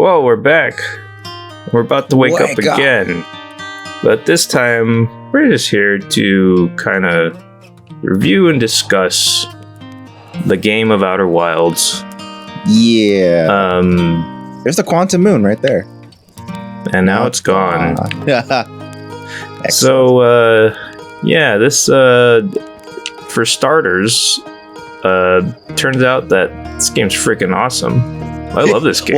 Whoa, we're back. We're about to wake up again. But this time, we're just here to kind of review and discuss the game of Outer Wilds. Yeah. There's the quantum moon right there. And now it's gone. So, this, for starters, turns out that this game's freaking awesome. I love this game.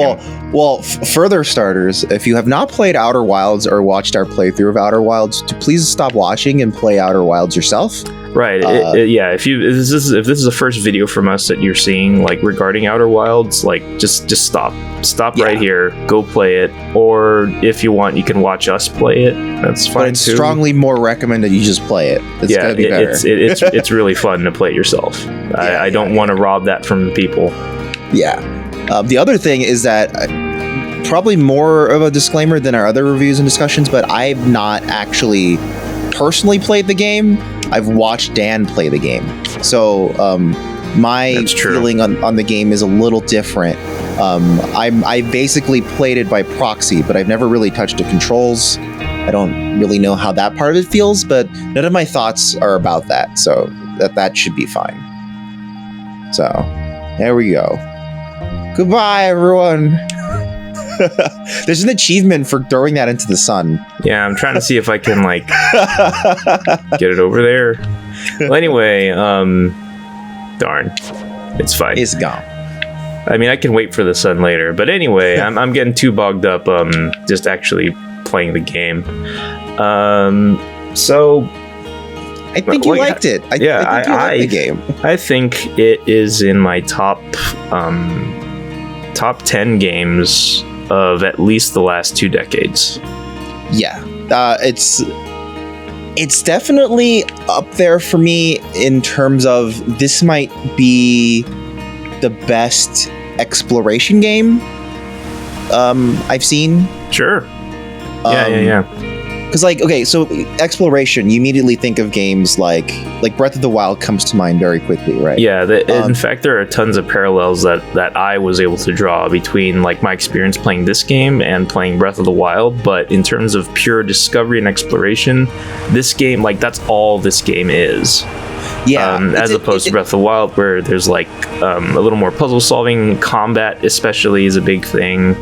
Well, further starters, if you have not played Outer Wilds or watched our playthrough of Outer Wilds, please stop watching and play Outer Wilds yourself. Right. If this is the first video from us that you're seeing, like regarding Outer Wilds, like just stop right here, go play it, or if you want, you can watch us play it. That's fine. But it's too. Strongly more recommended you just play it. It's gonna be better. It's really fun to play it yourself. I don't want to rob that from the people. Yeah. The other thing is that probably more of a disclaimer than our other reviews and discussions, but I've not actually personally played the game. I've watched Dan play the game. So my feeling on the game is a little different. I basically played it by proxy, but I've never really touched the controls. I don't really know how that part of it feels, but none of my thoughts are about that. So that should be fine. So there we go. Goodbye, everyone. There's an achievement for throwing that into the sun. Yeah, I'm trying to see if I can, like, get it over there. Well, anyway, darn. It's fine. It's gone. I mean, I can wait for the sun later. But anyway, I'm getting too bogged up just actually playing the game. So... I think you liked it. I think you liked the game. I think it is in my top 10 games of at least the last 2 decades. Yeah, it's definitely up there for me in terms of this might be the best exploration game I've seen. Sure. Yeah. Because, so exploration, you immediately think of games like Breath of the Wild comes to mind very quickly, right? Yeah, in fact, there are tons of parallels that I was able to draw between, like, my experience playing this game and playing Breath of the Wild, but in terms of pure discovery and exploration, this game, like, that's all this game is. Yeah. As opposed to Breath of the Wild, where there's, like, a little more puzzle-solving. Combat, especially, is a big thing.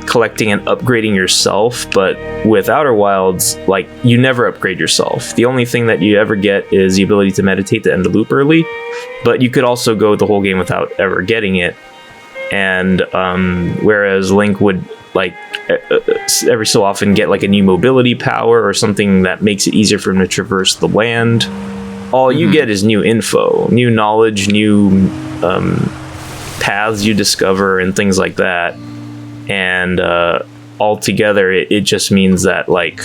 Collecting and upgrading yourself, but with Outer Wilds, like, you never upgrade yourself. The only thing that you ever get is the ability to meditate to end the loop early, but you could also go the whole game without ever getting it. And whereas Link would, like, every so often get, like, a new mobility power or something that makes it easier for him to traverse the land, all you get is new info, new knowledge, new paths you discover and things like that. And altogether, it just means that, like,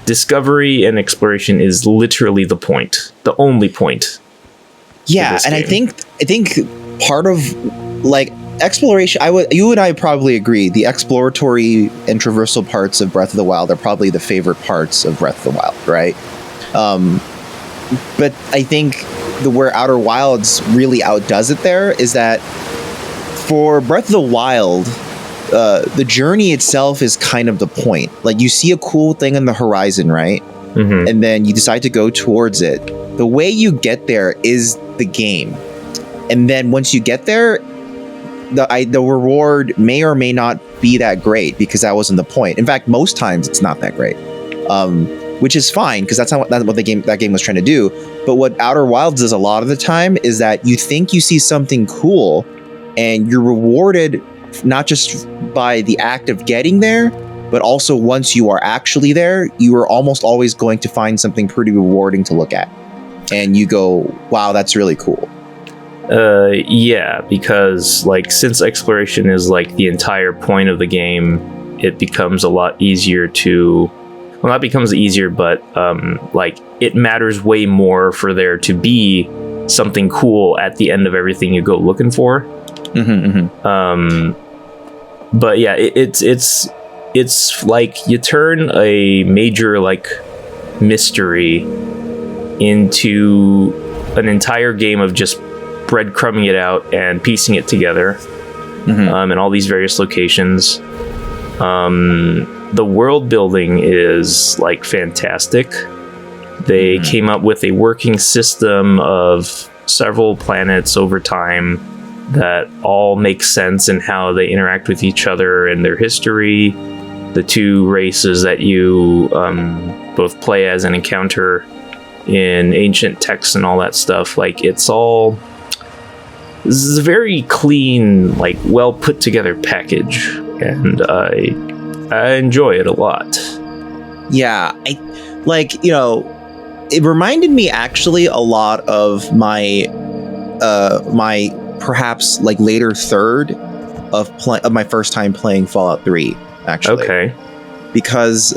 discovery and exploration is literally the only point. Yeah, and game. I think part of, like, exploration, you and I probably agree, the exploratory and traversal parts of Breath of the Wild are probably the favorite parts of Breath of the Wild, right? But I think where Outer Wilds really outdoes it there is that for Breath of the Wild, the journey itself is kind of the point. Like, you see a cool thing on the horizon, right? Mm-hmm. And then you decide to go towards it. The way you get there is the game. And then once you get there, the reward may or may not be that great because that wasn't the point. In fact, most times it's not that great. Which is fine because that's what that game was trying to do. But what Outer Wilds does a lot of the time is that you think you see something cool and you're rewarded not just by the act of getting there, but also once you are actually there, you are almost always going to find something pretty rewarding to look at. And you go, wow, that's really cool. Yeah, because, like, since exploration is, like, the entire point of the game, it becomes a lot easier to... Well, not becomes easier, but, like, it matters way more for there to be something cool at the end of everything you go looking for. Mm-hmm, mm-hmm. But yeah, it's like you turn a major, like, mystery into an entire game of just breadcrumbing it out and piecing it together. in all these various locations. The world building is like fantastic. They came up with a working system of several planets over time that all make sense in how they interact with each other and their history. The two races that you both play as and encounter in ancient texts and all that stuff, like this is a very clean, like well put together package, and I enjoy it a lot. Yeah, it reminded me actually a lot of my perhaps like later third of my first time playing Fallout 3, actually. Okay. Because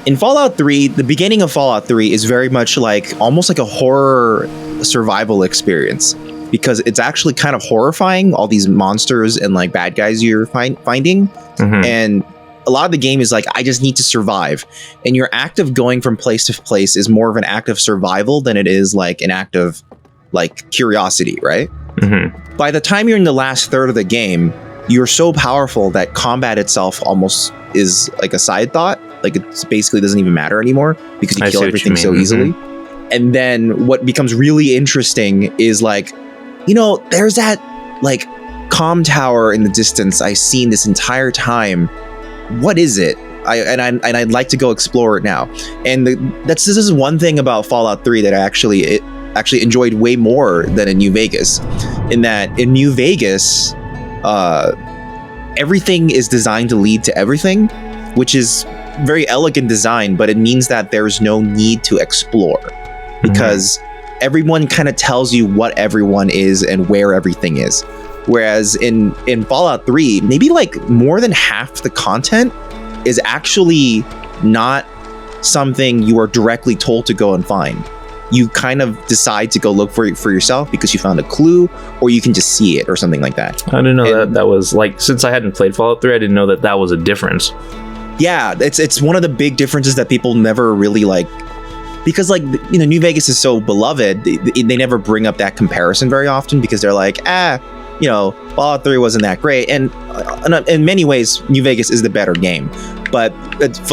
in Fallout 3, the beginning of Fallout 3 is very much like almost like a horror survival experience, because it's actually kind of horrifying, all these monsters and like bad guys you're finding. And a lot of the game is like, I just need to survive. And your act of going from place to place is more of an act of survival than it is like an act of like curiosity, right? By the time you're in the last third of the game, you're so powerful that combat itself almost is like a side thought. Like it basically doesn't even matter anymore because you kill everything so easily. And then what becomes really interesting is like, there's that like comm tower in the distance I've seen this entire time. What is it? I'd like to go explore it now. And this is one thing about Fallout 3 that I actually enjoyed way more than in New Vegas. In that in New Vegas, everything is designed to lead to everything, which is very elegant design, but it means that there's no need to explore because everyone kind of tells you what everyone is and where everything is. Whereas in Fallout 3, maybe like more than half the content is actually not something you are directly told to go and find. You kind of decide to go look for yourself because you found a clue, or you can just see it or something like that. I didn't know that was like, since I hadn't played Fallout 3, I didn't know that was a difference. Yeah, it's one of the big differences that people never really like, because like, New Vegas is so beloved, they never bring up that comparison very often because they're like, Fallout 3 wasn't that great. And in many ways, New Vegas is the better game. But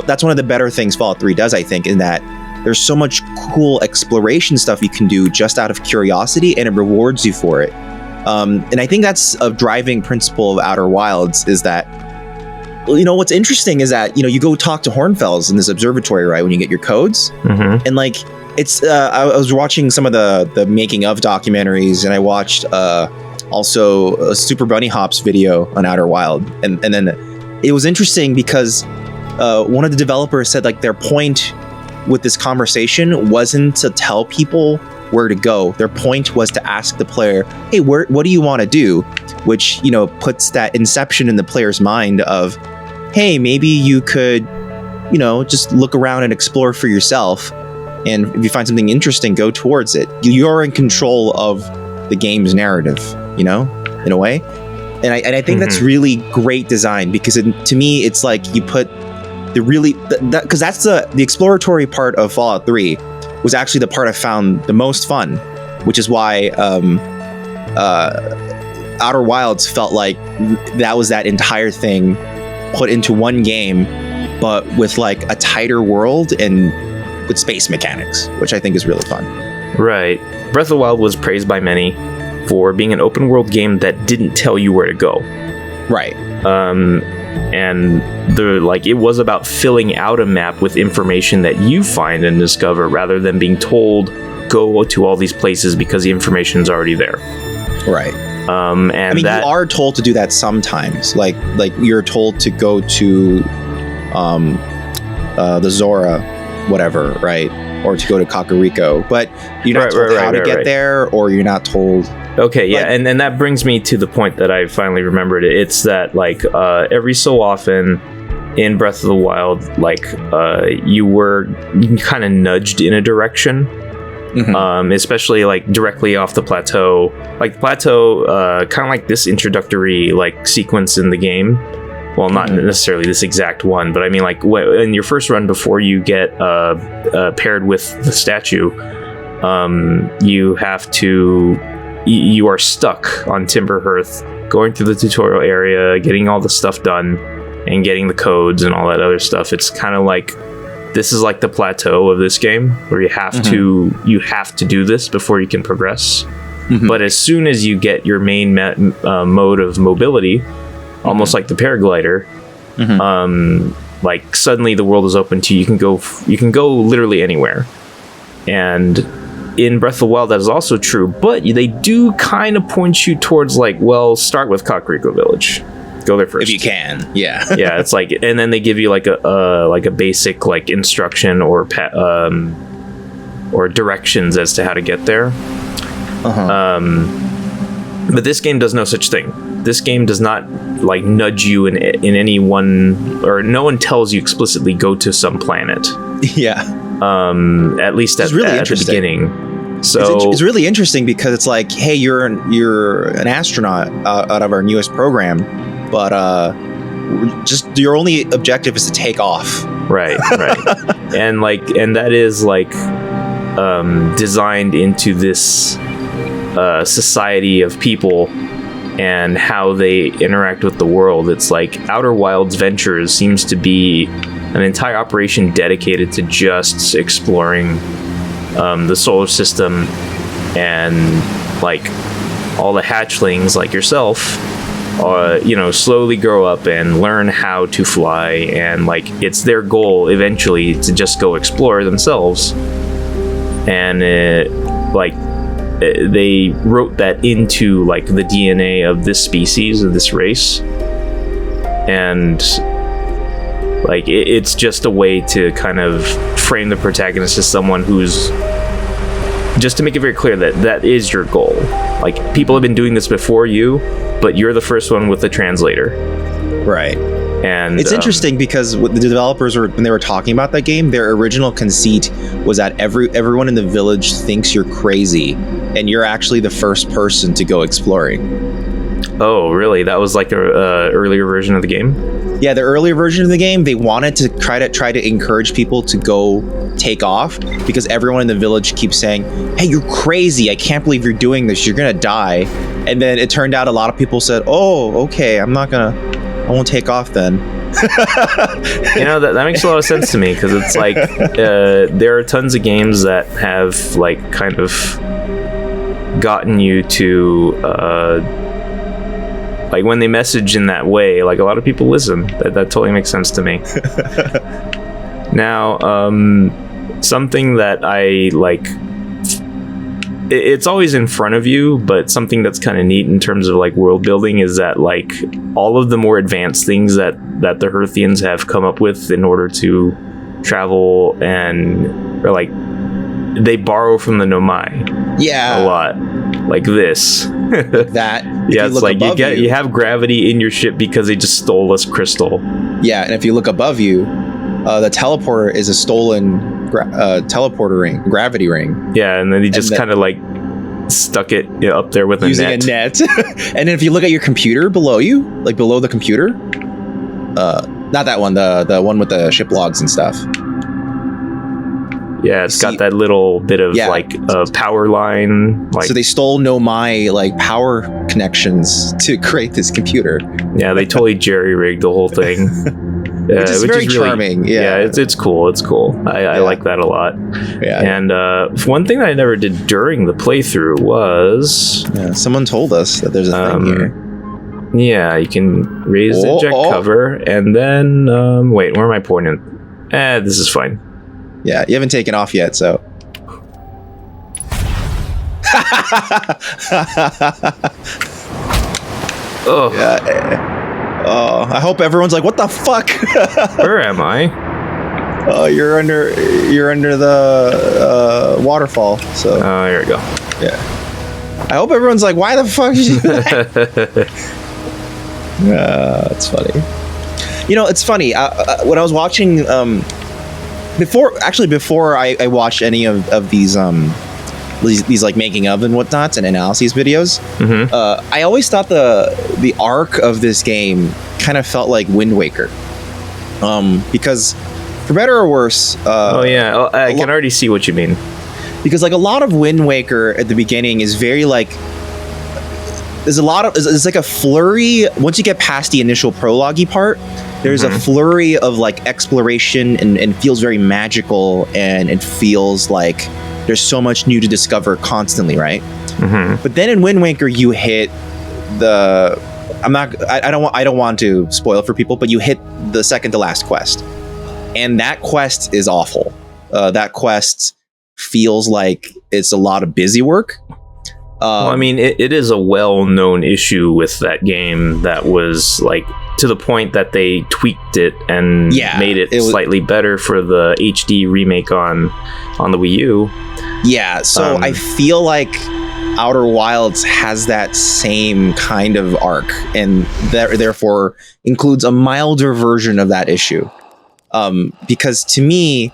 that's one of the better things Fallout 3 does, I think, in that there's so much cool exploration stuff you can do just out of curiosity, and it rewards you for it. And I think that's a driving principle of Outer Wilds, is that, what's interesting is that, you go talk to Hornfells in this observatory, right, when you get your codes. And like, it's, I was watching some of the making of documentaries, and I watched also a Super Bunny Hops video on Outer Wild. And then it was interesting because one of the developers said like their point with this conversation wasn't to tell people where to go. Their point was to ask the player, hey, what do you want to do? Which, puts that inception in the player's mind of, hey, maybe you could, just look around and explore for yourself. And if you find something interesting, go towards it. You're in control of the game's narrative, in a way. And I think that's really great design, because to me, it's like you put because that's the exploratory part of Fallout 3 was actually the part I found the most fun, which is why Outer Wilds felt like that was that entire thing put into one game, but with like a tighter world and with space mechanics, which I think is really fun. Right. Breath of the Wild was praised by many for being an open world game that didn't tell you where to go. Right. And it was about filling out a map with information that you find and discover, rather than being told go to all these places because the information's already there. Right. And you are told to do that sometimes. Like you're told to go to the Zora, whatever, right? Or to go to Kakariko, but you're not told how to get there, or you're not told. Okay, yeah, and that brings me to the point that I finally remembered. It's that every so often in Breath of the Wild, you were kind of nudged in a direction, especially directly off the plateau. Like the plateau, kind of like this introductory sequence in the game. Well, not necessarily this exact one, but I mean, in your first run before you get paired with the statue, you are stuck on Timber Hearth going through the tutorial area, getting all the stuff done, and getting the codes and all that other stuff. It's kind of like, this is like the plateau of this game, where you have to do this before you can progress. But as soon as you get your main mode of mobility, almost like the paraglider, like suddenly the world is open to you. You can go literally anywhere. And in Breath of the Wild, that is also true, but they do kind of point you towards like, well, start with Kakariko Village. Go there first if you can. Yeah. Yeah, it's like, and then they give you like a basic like instruction or directions as to how to get there. But this game does no such thing. This game does not like nudge you in any one, or no one tells you explicitly go to some planet. Yeah. At least at the beginning. So it's really interesting because it's like, hey, you're an astronaut out of our newest program, but just your only objective is to take off. Right. and that is like designed into this society of people and how they interact with the world. It's like Outer Wilds Ventures seems to be an entire operation dedicated to just exploring the solar system, and like all the hatchlings like yourself slowly grow up and learn how to fly, and like it's their goal eventually to just go explore themselves. And they wrote that into like the DNA of this species, of this race, and like it's just a way to kind of frame the protagonist as someone who's, just to make it very clear that is your goal. Like, people have been doing this before you, but you're the first one with the translator. Right. And it's interesting because what the developers when they were talking about that game, their original conceit was that everyone in the village thinks you're crazy, and you're actually the first person to go exploring. Oh, really? That was like a earlier version of the game? Yeah, the earlier version of the game, they wanted to try to encourage people to go take off, because everyone in the village keeps saying, hey, you're crazy, I can't believe you're doing this, you're gonna die. And then it turned out a lot of people said, oh, okay, I won't take off then. That makes a lot of sense to me, because it's like there are tons of games that have like kind of gotten you to like when they message in that way, like a lot of people listen. That totally makes sense to me. Now, something that I like, it's always in front of you, but something that's kind of neat in terms of like world building is that like all of the more advanced things that the Hearthians have come up with in order to travel, or like they borrow from the Nomai. Yeah, a lot, like this. That yeah, it's like you have gravity in your ship because they just stole this crystal. Yeah, and if you look above you, the teleporter is a stolen teleporter ring, gravity ring. Yeah, and then he just kind of like stuck it up there with using a net. And then if you look at your computer below you, like below the computer, not that one, the one with the ship logs and stuff. Yeah, it's got that little bit of like a power line. Like, so they stole Nomai like power connections to create this computer. Yeah, they totally jerry-rigged the whole thing. Which is very charming. Yeah, it's cool. It's cool. I like that a lot. Yeah. And one thing that I never did during the playthrough was... Yeah, someone told us that there's a thing here. Yeah, you can raise the eject cover, and then... wait, where am I pointing? This is fine. Yeah, you haven't taken off yet, so... Oh. Yeah. Oh, I hope everyone's like, what the fuck? Where am I? Oh, you're under the waterfall. So. Oh, here we go. Yeah. I hope everyone's like, why the fuck did you do that? It's funny. It's funny. When I was watching, before I watched any of these like making of and whatnots and analyses videos, I always thought the arc of this game kind of felt like Wind Waker, because for better or worse, I can already see what you mean, because like a lot of Wind Waker at the beginning is very like there's a lot of, it's like a flurry. Once you get past the initial prologue-y part, there's a flurry of like exploration and feels very magical, and it feels like there's so much new to discover constantly, right? But then in Wind Waker, you hit the, I don't want to spoil for people, but you hit the second to last quest, and that quest is awful. That quest feels like it's a lot of busy work. Well, I mean, it is a well-known issue with that game that was like to the point that they tweaked it and made it slightly better for the HD remake on the Wii U. Yeah, so I feel like Outer Wilds has that same kind of arc, and therefore includes a milder version of that issue. Because to me,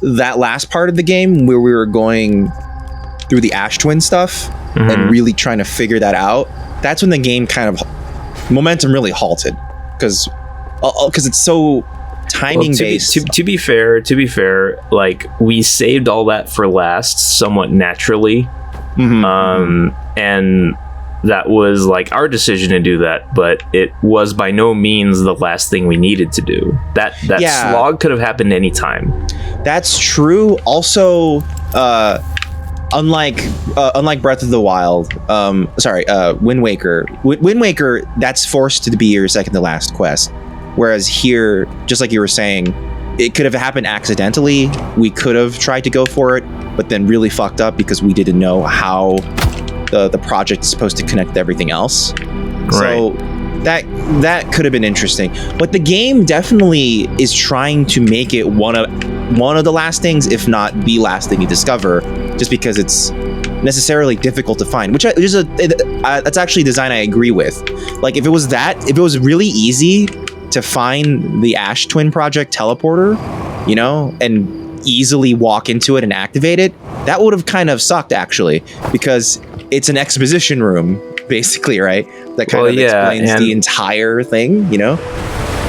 that last part of the game where we were going through the Ash Twin stuff and really trying to figure that out, that's when the game kind of momentum really halted, because it's so timing based. To be fair, like we saved all that for last somewhat naturally. And that was like our decision to do that, but it was by no means the last thing we needed to do. That slog could have happened anytime. That's true. Also, unlike Breath of the Wild, Wind Waker. Wind Waker, that's forced to be your second to last quest. Whereas here, just like you were saying, it could have happened accidentally. We could have tried to go for it, but then really fucked up because we didn't know how the project is supposed to connect to everything else. Right. So that could have been interesting. But the game definitely is trying to make it one of the last things, if not the last thing you discover, just because it's necessarily difficult to find. That's actually a design I agree with. Like if it was really easy to find the Ash Twin Project teleporter, and easily walk into it and activate it, that would have kind of sucked actually, because it's an exposition room basically, right? That kind of explains the entire thing,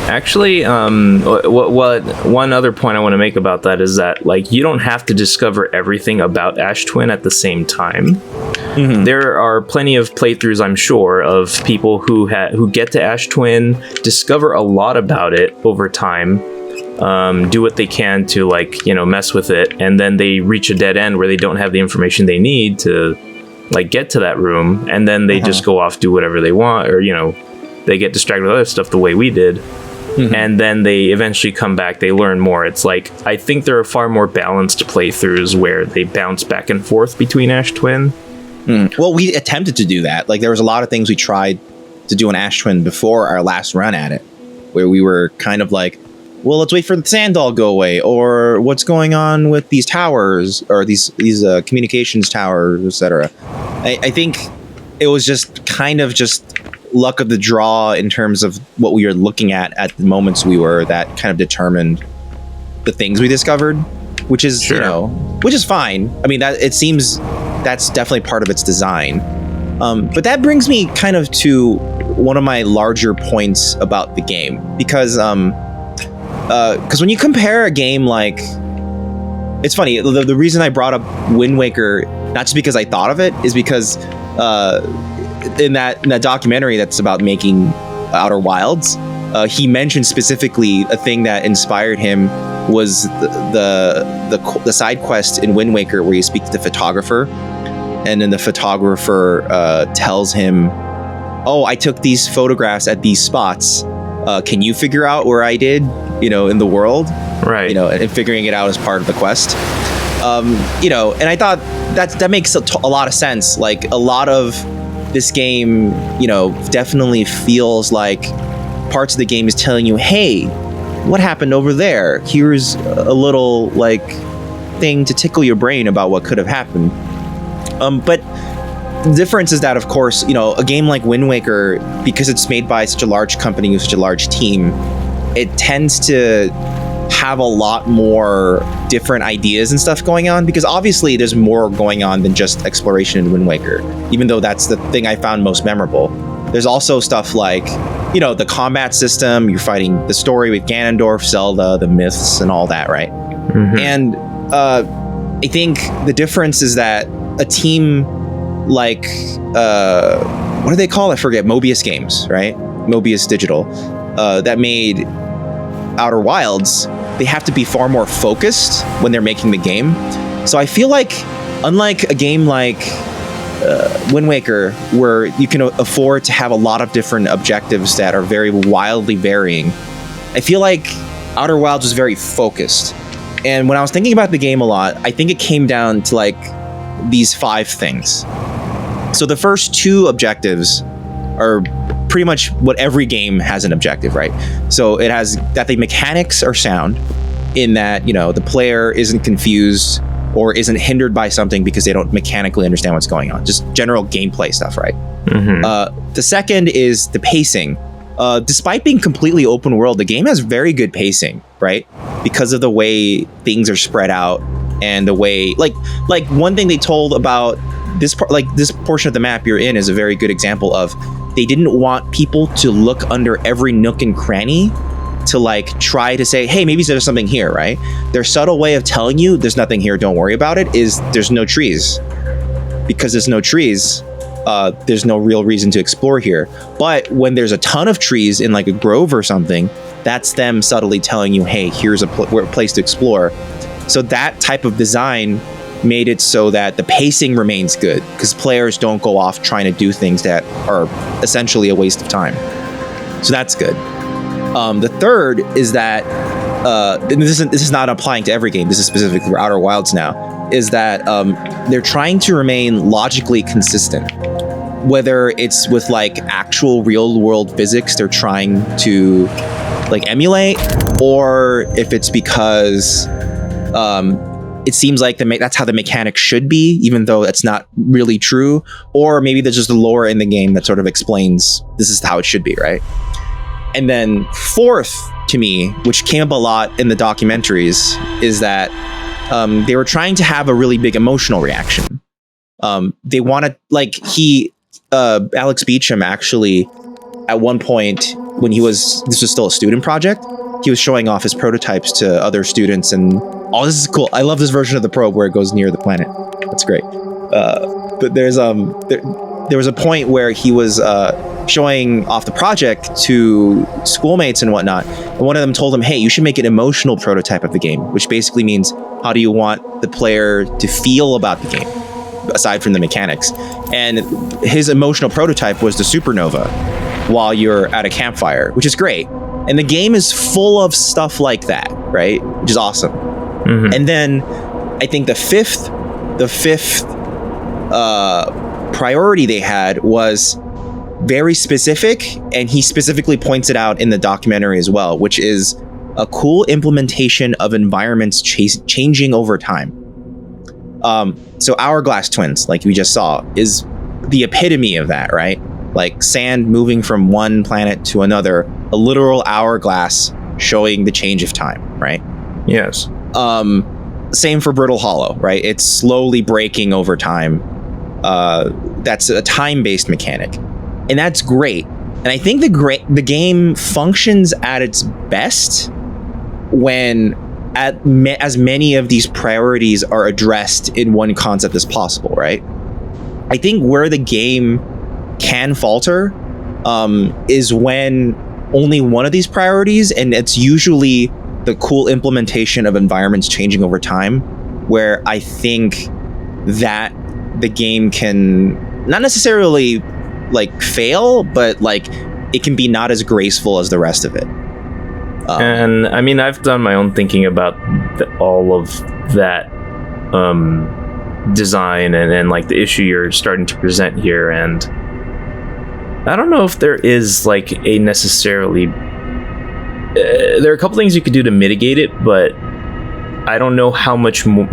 Actually, what one other point I want to make about that is that like you don't have to discover everything about Ash Twin at the same time. There are plenty of playthroughs, I'm sure, of people who get to Ash Twin, discover a lot about it over time, do what they can to like mess with it, and then they reach a dead end where they don't have the information they need to like get to that room, and then they just go off, do whatever they want, or they get distracted with other stuff the way we did. And then they eventually come back, they learn more. It's like, I think there are far more balanced playthroughs where they bounce back and forth between Ash Twin. Well, we attempted to do that. Like there was a lot of things we tried to do on Ash Twin before our last run at it, where we were kind of like, well, let's wait for the sand doll go away, or what's going on with these towers, or these communications towers, etc. I think it was just kind of just luck of the draw in terms of what we were looking at the moments we were, that kind of determined the things we discovered, which is which is fine. I mean, that it seems that's definitely part of its design. But that brings me kind of to one of my larger points about the game, because when you compare a game like, it's funny, the reason I brought up Wind Waker, not just because I thought of it, is because in that documentary that's about making Outer Wilds, he mentioned specifically a thing that inspired him was the side quest in Wind Waker where you speak to the photographer, and then the photographer tells him, "Oh, I took these photographs at these spots. Can you figure out where I did, in the world?" Right. And figuring it out as part of the quest. And I thought that makes a lot of sense. Like a lot of this game, definitely feels like parts of the game is telling you, hey, what happened over there? Here's a little like thing to tickle your brain about what could have happened. But the difference is that, of course, a game like Wind Waker, because it's made by such a large company with such a large team, it tends to have a lot more different ideas and stuff going on, because obviously there's more going on than just exploration in Wind Waker, even though that's the thing I found most memorable. There's also stuff like, the combat system, you're fighting the story with Ganondorf, Zelda, the myths and all that, right? And I think the difference is that a team like, what what do they call it? I forget. Mobius Games, right? Mobius Digital, that made Outer Wilds. They have to be far more focused when they're making the game. So I feel like, unlike a game like Wind Waker, where you can afford to have a lot of different objectives that are very wildly varying, I feel like Outer Wilds was very focused. And when I was thinking about the game a lot, I think it came down to like these 5 things. So the first 2 objectives are pretty much what every game has an objective, right? So it has that the mechanics are sound, in that, you know, the player isn't confused or isn't hindered by something because they don't mechanically understand what's going on. Just general gameplay stuff, right? The second is the pacing. Despite being completely open world, the game has very good pacing, right? Because of the way things are spread out and the way, like one thing they told about this part, like this portion of the map you're in, is a very good example of they didn't want people to look under every nook and cranny to like try to say, hey, maybe there's something here, right? Their subtle way of telling you there's nothing here, don't worry about it, is there's no trees. Because there's no trees, there's no real reason to explore here. But when there's a ton of trees in like a grove or something, that's them subtly telling you, hey, here's a place to explore. So that type of design made it so that the pacing remains good, because players don't go off trying to do things that are essentially a waste of time. So that's good. The third is that, and this is not applying to every game, this is specific for Outer Wilds now, is that they're trying to remain logically consistent. Whether it's with like actual real world physics they're trying to like emulate, or if it's because it seems like that's how the mechanics should be, even though that's not really true, or maybe there's just a lore in the game that sort of explains this is how it should be, right? And then fourth, to me, which came up a lot in the documentaries, is that they were trying to have a really big emotional reaction. They wanted, like, Alex Beecham actually, at one point when this was still a student project, he was showing off his prototypes to other students, and this is cool. I love this version of the probe where it goes near the planet. That's great. But there was a point where he was showing off the project to schoolmates and whatnot, and one of them told him, hey, you should make an emotional prototype of the game, which basically means how do you want the player to feel about the game aside from the mechanics. And his emotional prototype was the supernova while you're at a campfire, which is great. And the game is full of stuff like that, right? Which is awesome. Mm-hmm. And then I think the fifth priority they had was very specific, and he specifically points it out in the documentary as well, which is a cool implementation of environments changing over time. So Hourglass Twins, like we just saw, is the epitome of that, right? Like sand moving from one planet to another, a literal hourglass showing the change of time, right? Yes. Same for Brittle Hollow, right? It's slowly breaking over time. That's a time-based mechanic, and that's great. And I think the game functions at its best when as many of these priorities are addressed in one concept as possible, right? I think where the game can falter is when only one of these priorities, and it's usually the cool implementation of environments changing over time, where I think that the game can not necessarily like fail, but like it can be not as graceful as the rest of it. And I mean, I've done my own thinking about all of that design and like the issue you're starting to present here, and I don't know if there is like a necessarily there are a couple things you could do to mitigate it, but I don't know how much more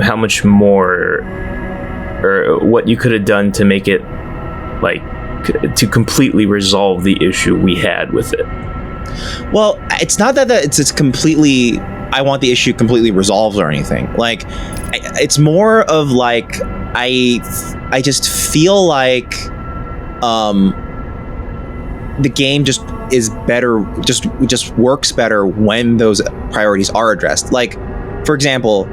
or what you could have done to make it like to completely resolve the issue we had with it. Well, it's not that it's completely, I want the issue completely resolved or anything. Like, it's more of like, I just feel like the game just is better, just works better when those priorities are addressed. Like, for example,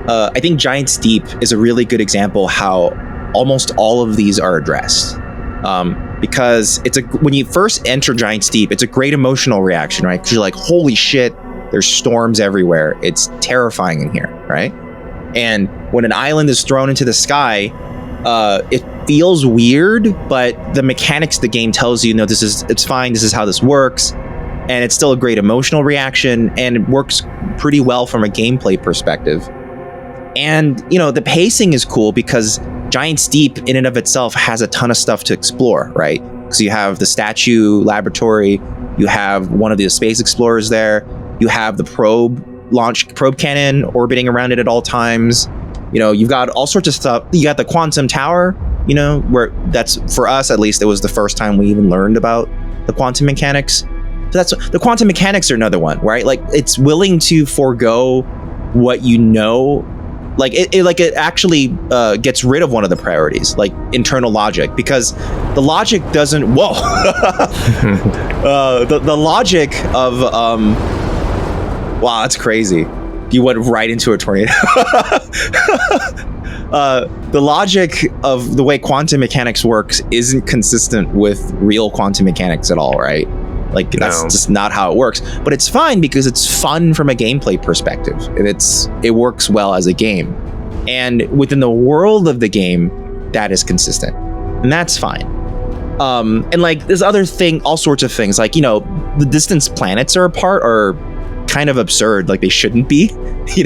I think Giant's Deep is a really good example how almost all of these are addressed. because when you first enter Giant's Deep, it's a great emotional reaction, right? Because you're like, holy shit, there's storms everywhere. It's terrifying in here, right? And when an island is thrown into the sky, it feels weird, but the mechanics of the game tells you, no, it's fine. This is how this works. And it's still a great emotional reaction, and it works pretty well from a gameplay perspective. And, the pacing is cool because Giant's Deep in and of itself has a ton of stuff to explore, right? Because you have the statue laboratory, you have one of the space explorers there, you have the probe cannon orbiting around it at all times. You've got all sorts of stuff. You got the quantum tower, where that's, for us at least, it was the first time we even learned about the quantum mechanics. So the quantum mechanics are another one, right? Like, it's willing to forego what like it actually gets rid of one of the priorities, like internal logic, because the logic doesn't. Whoa, the logic of wow, that's crazy. You went right into a tornado. The logic of the way quantum mechanics works isn't consistent with real quantum mechanics at all, right? Like, that's just not how it works. But it's fine because it's fun from a gameplay perspective, and it works well as a game. And within the world of the game, that is consistent, and that's fine. And like, there's all sorts of things, like, the distance planets are apart are kind of absurd. Like, they shouldn't be,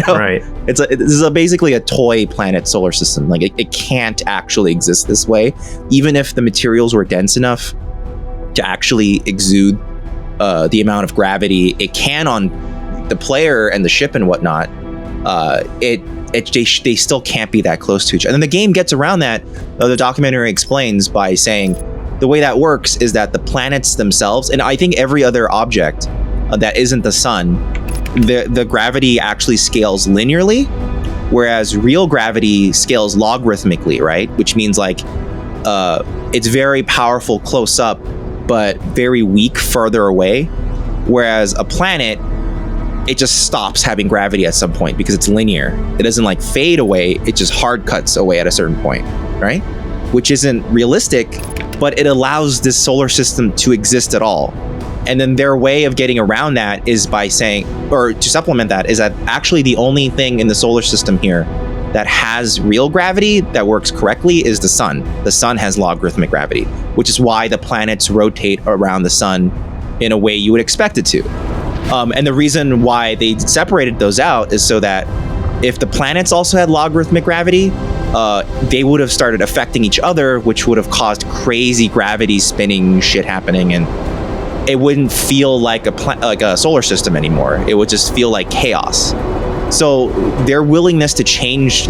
Right. This is basically a toy planet solar system. Like, it can't actually exist this way, even if the materials were dense enough to actually exude the amount of gravity it can on the player and the ship and whatnot. They still can't be that close to each other. And then the game gets around that. The documentary explains by saying the way that works is that the planets themselves, and I think every other object that isn't the sun, the gravity actually scales linearly, whereas real gravity scales logarithmically, right? Which means like it's very powerful close up, but very weak further away. Whereas a planet, it just stops having gravity at some point because it's linear. It doesn't like fade away, it just hard cuts away at a certain point, right? Which isn't realistic, but it allows this solar system to exist at all. And then their way of getting around that is by saying, or to supplement that, is that actually the only thing in the solar system here that has real gravity that works correctly is the sun. The sun has logarithmic gravity, which is why the planets rotate around the sun in a way you would expect it to. And the reason why they separated those out is so that if the planets also had logarithmic gravity, they would have started affecting each other, which would have caused crazy gravity spinning shit happening, and it wouldn't feel like a solar system anymore. It would just feel like chaos. So their willingness to change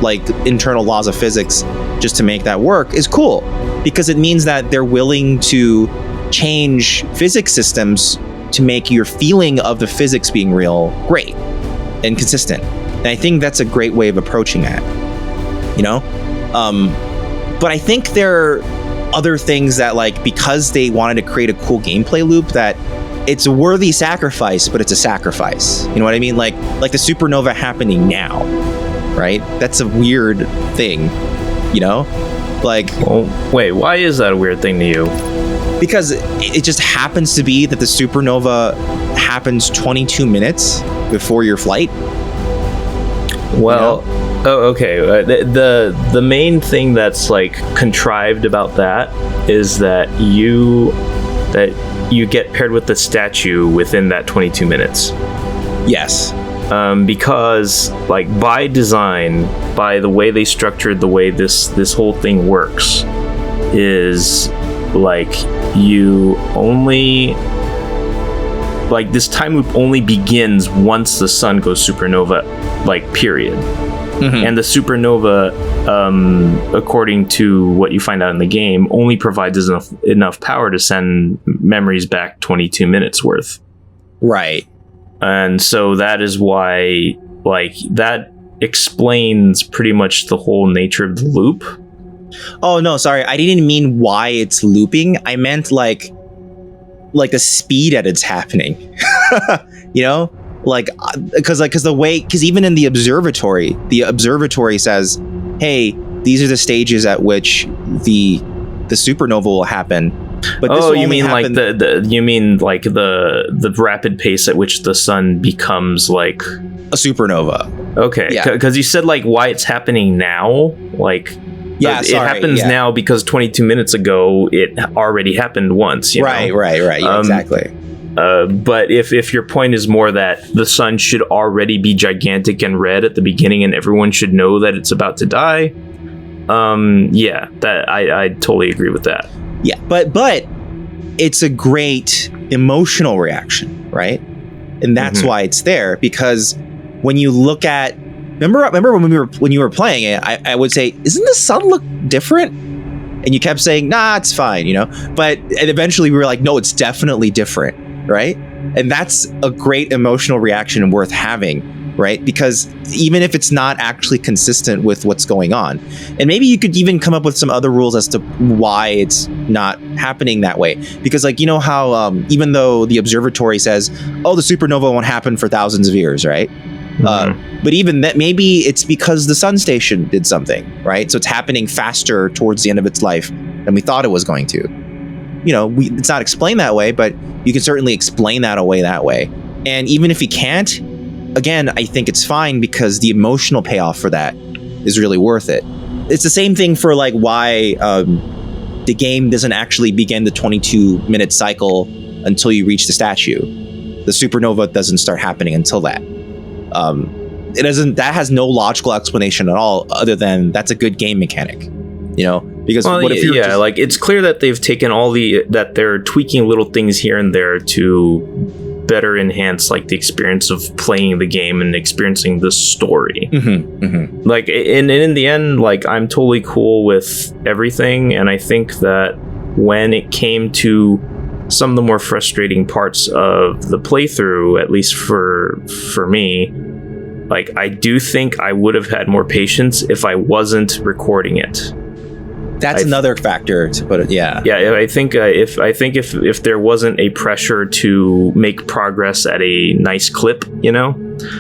like internal laws of physics just to make that work is cool, because it means that they're willing to change physics systems to make your feeling of the physics being real great and consistent. And I think that's a great way of approaching that, but I think there are other things that, like, because they wanted to create a cool gameplay loop, that it's a worthy sacrifice, but it's a sacrifice. You know what I mean? Like the supernova happening now, right? That's a weird thing, Like, well, wait, why is that a weird thing to you? Because it just happens to be that the supernova happens 22 minutes before your flight. Well, okay. The main thing that's like contrived about that is that you get paired with the statue within that 22 minutes. Yes. Because like by design, by the way they structured the way this whole thing works, is like you only, like, this time loop only begins once the sun goes supernova, like, period. Mm-hmm. And the supernova, according to what you find out in the game, only provides enough power to send memories back 22 minutes worth. Right. And so that is why, like, that explains pretty much the whole nature of the loop. Oh, no, sorry. I didn't mean why it's looping. I meant like the speed at it's happening. Like, because even in the observatory says, hey, these are the stages at which the the supernova will happen. But this will you only mean happen, like the rapid pace at which the sun becomes like a supernova. Okay, Yeah. because you said like why it's happening now, like Yeah, it happens now because 22 minutes ago it already happened once. You know? Right. Yeah, exactly. But if your point is more that the sun should already be gigantic and red at the beginning and everyone should know that it's about to die, that I totally agree with that. Yeah, but it's a great emotional reaction, right? And that's why it's there, because when you look at remember when you were playing it, I would say, isn't the sun look different? And you kept saying, nah, it's fine, you know? And eventually we were like, no, it's definitely different, right? And that's a great emotional reaction worth having, right? Because even if it's not actually consistent with what's going on, and maybe you could even come up with some other rules as to why it's not happening that way. Because like, you know how even though the observatory says, oh, the supernova won't happen for thousands of years, right? But even that, maybe it's because the sun station did something, right? So it's happening faster towards the end of its life than we thought it was going to. You know, it's not explained that way, but you can certainly explain that away that way. And even if you can't, again, I think it's fine because the emotional payoff for that is really worth it. It's the same thing for like why the game doesn't actually begin the 22-minute cycle until you reach the statue. The supernova doesn't start happening until that. That has no logical explanation at all, other than that's a good game mechanic, you know? Because what if you're like it's clear that they've taken that they're tweaking little things here and there to better enhance like the experience of playing the game and experiencing the story. Like in the end, like I'm totally cool with everything, and I think that when it came to some of the more frustrating parts of the playthrough, at least for me, like I do think I would have had more patience if I wasn't recording it. That's another factor to put it. Yeah. I think if there wasn't a pressure to make progress at a nice clip, you know,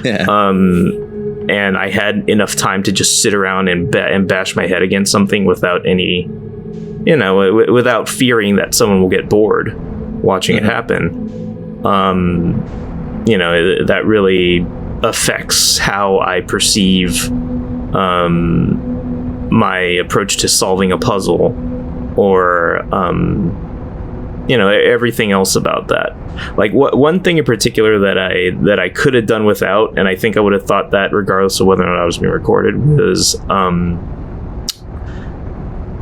and I had enough time to just sit around and bash my head against something without any, you know, without fearing that someone will get bored watching it happen, you know, that really affects how I perceive my approach to solving a puzzle, or you know, everything else about that. Like one thing in particular that I could have done without, and I think I would have thought that regardless of whether or not I was being recorded, was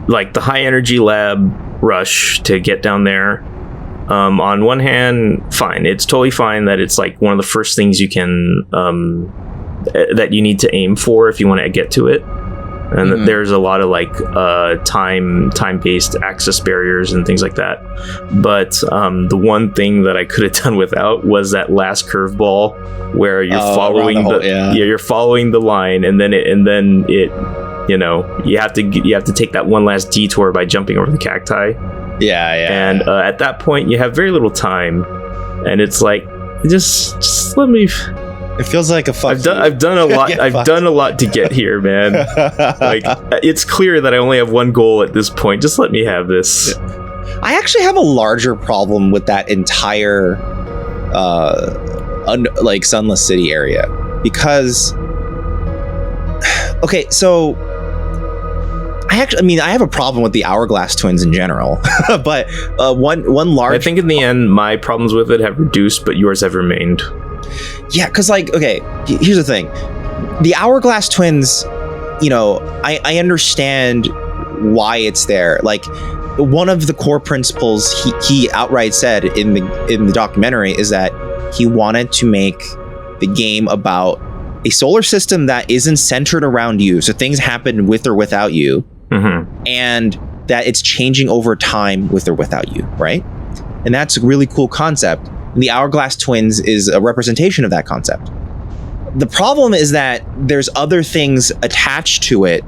like the high energy lab rush to get down there. On one hand, fine. It's totally fine that it's like one of the first things you can that you need to aim for if you want to get to it. And there's a lot of like time-based access barriers and things like that. But the one thing that I could have done without was that last curveball where you're following you're following the line, and then it you know, you have to take that one last detour by jumping over the cacti. And at that point, you have very little time, and it's like, just let me. It feels like a fuck. I've done a lot. I've done a lot to get here, man. Like, it's clear that I only have one goal at this point. Just let me have this. I actually have a larger problem with that entire, like Sunless City area, because. Okay, so. I have a problem with the Hourglass Twins in general, but one large. I think in the end, my problems with it have reduced, but yours have remained. Yeah, because like, okay, here's the thing: the Hourglass Twins, you know, I understand why it's there. Like, one of the core principles he outright said in the documentary is that he wanted to make the game about a solar system that isn't centered around you, so things happen with or without you. And that it's changing over time with or without you, right? And that's a really cool concept. And the Hourglass Twins is a representation of that concept. The problem is that there's other things attached to it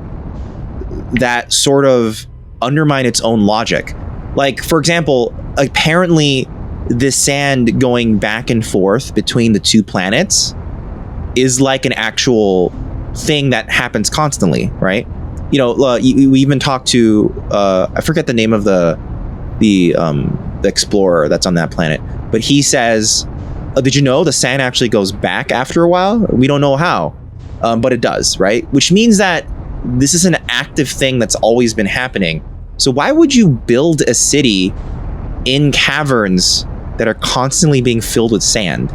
that sort of undermine its own logic. Like, for example, apparently the sand going back and forth between the two planets is like an actual thing that happens constantly, right? we even talked to I forget the name of the explorer that's on that planet, but he says, did you know the sand actually goes back after a while? We don't know how, but it does, right? Which means that this is an active thing that's always been happening. So why would you build a city in caverns that are constantly being filled with sand?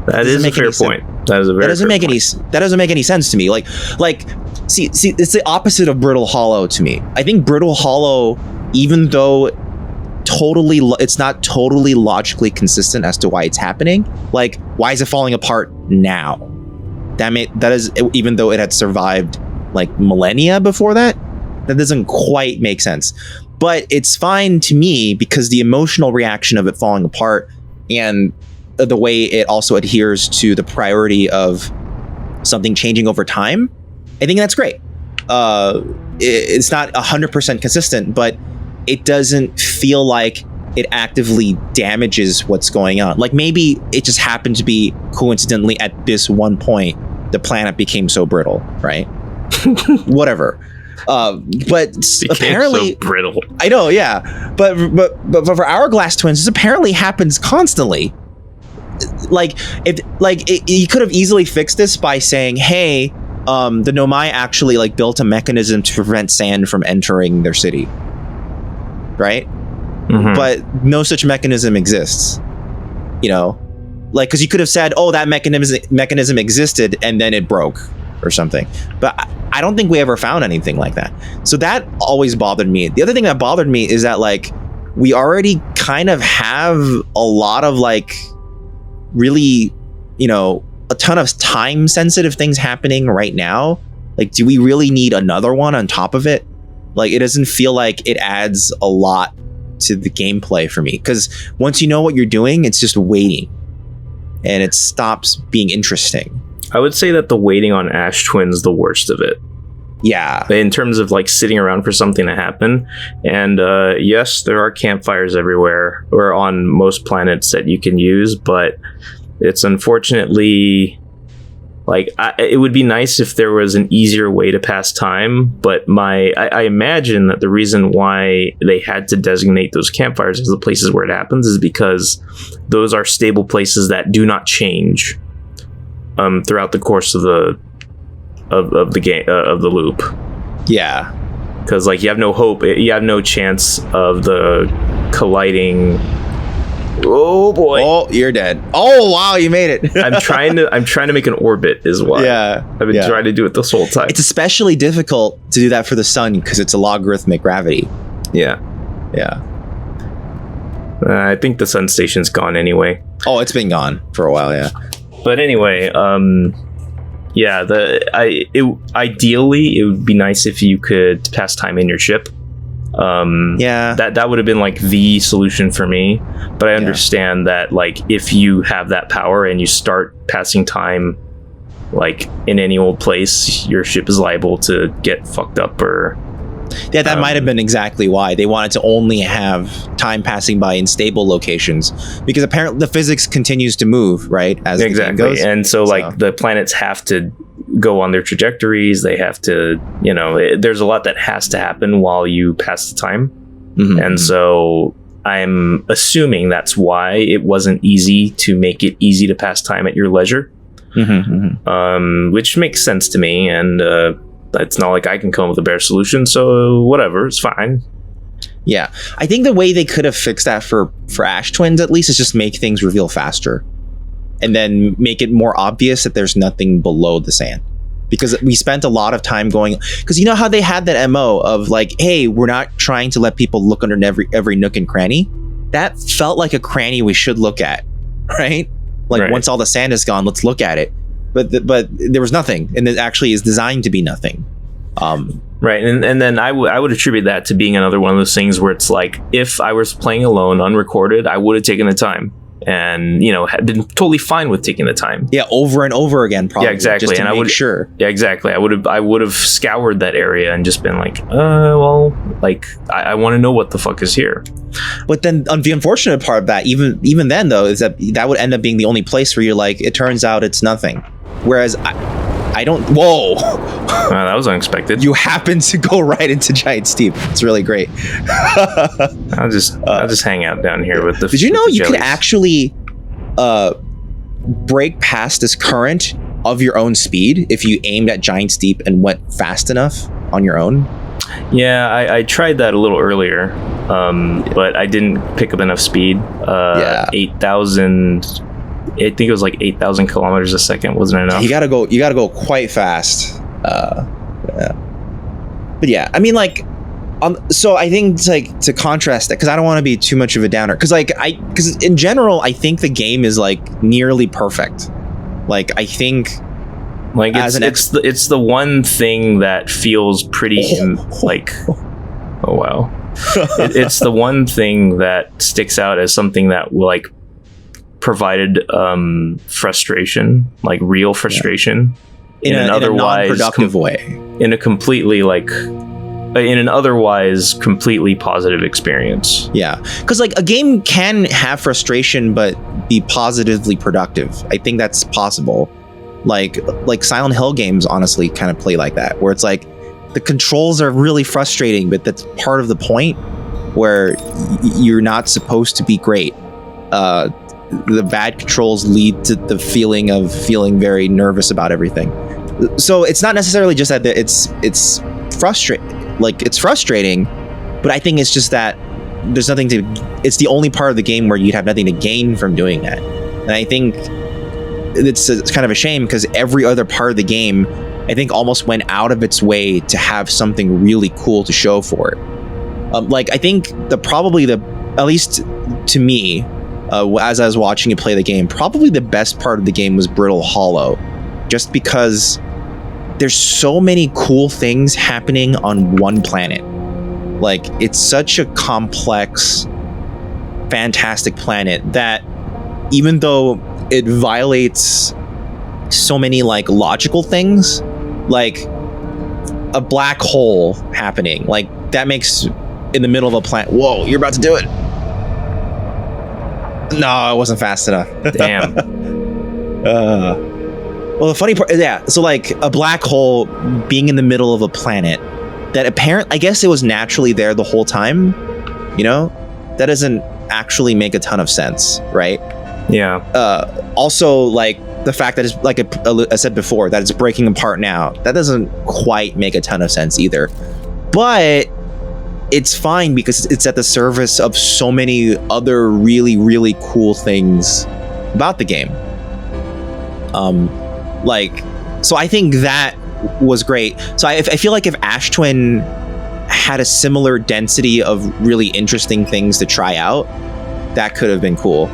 That is a fair point. That is a very that doesn't make any sense to me. Like see, it's the opposite of Brittle Hollow to me. I think Brittle Hollow, even though it's not totally logically consistent as to why it's happening. Like, why is it falling apart now? That is, even though it had survived like millennia before that doesn't quite make sense. But it's fine to me because the emotional reaction of it falling apart and the way it also adheres to the priority of something changing over time, I think that's great. It's not 100% consistent, but it doesn't feel like it actively damages what's going on. Like, maybe it just happened to be coincidentally at this one point the planet became so brittle, right? Whatever. But apparently so brittle. I know, yeah. But for Hourglass Twins, this apparently happens constantly. You could have easily fixed this by saying, hey, the Nomai actually like built a mechanism to prevent sand from entering their city, right? Mm-hmm. But no such mechanism exists, because you could have said, oh, that mechanism existed and then it broke or something. But I don't think we ever found anything like that. So that always bothered me. The other thing that bothered me is that like we already kind of have a lot of like really, a ton of time sensitive things happening right now. Like, do we really need another one on top of it? Like, it doesn't feel like it adds a lot to the gameplay for me, because once you know what you're doing, it's just waiting and it stops being interesting. I would say that the waiting on Ash Twin's the worst of it. Yeah. In terms of like sitting around for something to happen. And yes, there are campfires everywhere or on most planets that you can use, but it's unfortunately like it would be nice if there was an easier way to pass time. But I imagine that the reason why they had to designate those campfires as the places where it happens is because those are stable places that do not change throughout the course of the game of the loop. Yeah, because like you have no hope, you have no chance of the colliding. Oh boy! Oh, you're dead. Oh wow, you made it. I'm trying to make an orbit is why. Yeah, I've been trying to do it this whole time. It's especially difficult to do that for the sun because it's a logarithmic gravity. Yeah. I think the sun station's gone anyway. Oh, it's been gone for a while. Yeah. But anyway, ideally it would be nice if you could pass time in your ship. That would have been like the solution for me, but I understand that like if you have that power and you start passing time like in any old place, your ship is liable to get fucked up or that might have been exactly why they wanted to only have time passing by in stable locations, because apparently the physics continues to move right as the game goes. And so like the planets have to go on their trajectories. They have to, there's a lot that has to happen while you pass the time. Mm-hmm. And so I'm assuming that's why it wasn't easy to make it easy to pass time at your leisure. Mm-hmm. Which makes sense to me. And it's not like I can come up with a better solution. So whatever, it's fine. Yeah. I think the way they could have fixed that for Ash Twins, at least, is just make things reveal faster. And then make it more obvious that there's nothing below the sand. Because we spent a lot of time going... Because you know how they had that MO of like, hey, we're not trying to let people look under every nook and cranny? That felt like a cranny we should look at, right? Like, once all the sand is gone, let's look at it. But there was nothing. And it actually is designed to be nothing. Right. And then I would attribute that to being another one of those things where it's like, if I was playing alone, unrecorded, I would have taken the time. And had been totally fine with taking the time. Yeah, over and over again, probably. Yeah, exactly. Just to and make I would sure. Yeah, exactly. I would have scoured that area and just been like, I want to know what the fuck is here. But then the unfortunate part of that, even then though, is that would end up being the only place where you're like, it turns out it's nothing. Whereas I don't. Whoa! That was unexpected. You happen to go right into Giant Steep. It's really great. I'll just hang out down here with the. Did you know you could jellies. actually break past this current of your own speed if you aimed at Giant Steep and went fast enough on your own? Yeah, I tried that a little earlier, but I didn't pick up enough speed. 8,000. I think it was like 8,000 kilometers a second wasn't enough. You gotta go quite fast. Yeah. But yeah, I mean, like, so I think it's like to contrast that, because I don't want to be too much of a downer, because in general I think the game is like nearly perfect. Like, I think like it's the one thing that feels pretty like, oh wow, it's the one thing that sticks out as something that like provided frustration, like real frustration, in an otherwise non-productive way, in a completely like in an otherwise completely positive experience. Yeah, because like a game can have frustration but be positively productive. I think that's possible. Like Silent Hill games honestly kind of play like that, where it's like the controls are really frustrating, but that's part of the point, where you're not supposed to be great. The bad controls lead to the feeling of feeling very nervous about everything. So it's not necessarily just that it's frustrating. Like, it's frustrating, but I think it's just that there's nothing to. It's the only part of the game where you'd have nothing to gain from doing that, and I think it's kind of a shame, because every other part of the game, I think, almost went out of its way to have something really cool to show for it. Like, I think at least to me, as I was watching you play the game, probably the best part of the game was Brittle Hollow, just because there's so many cool things happening on one planet. Like, it's such a complex, fantastic planet that even though it violates so many like logical things, like a black hole happening, like that makes in the middle of a planet. Whoa, you're about to do it. No, I wasn't fast enough. Damn. Well, the funny part, yeah. So like a black hole being in the middle of a planet that I guess it was naturally there the whole time. You know, that doesn't actually make a ton of sense, right? Yeah. Also, like the fact that it's like I said before, that it's breaking apart now, that doesn't quite make a ton of sense either. But it's fine because it's at the service of so many other really, really cool things about the game. So I think that was great. So I feel like if Ash Twin had a similar density of really interesting things to try out, that could have been cool.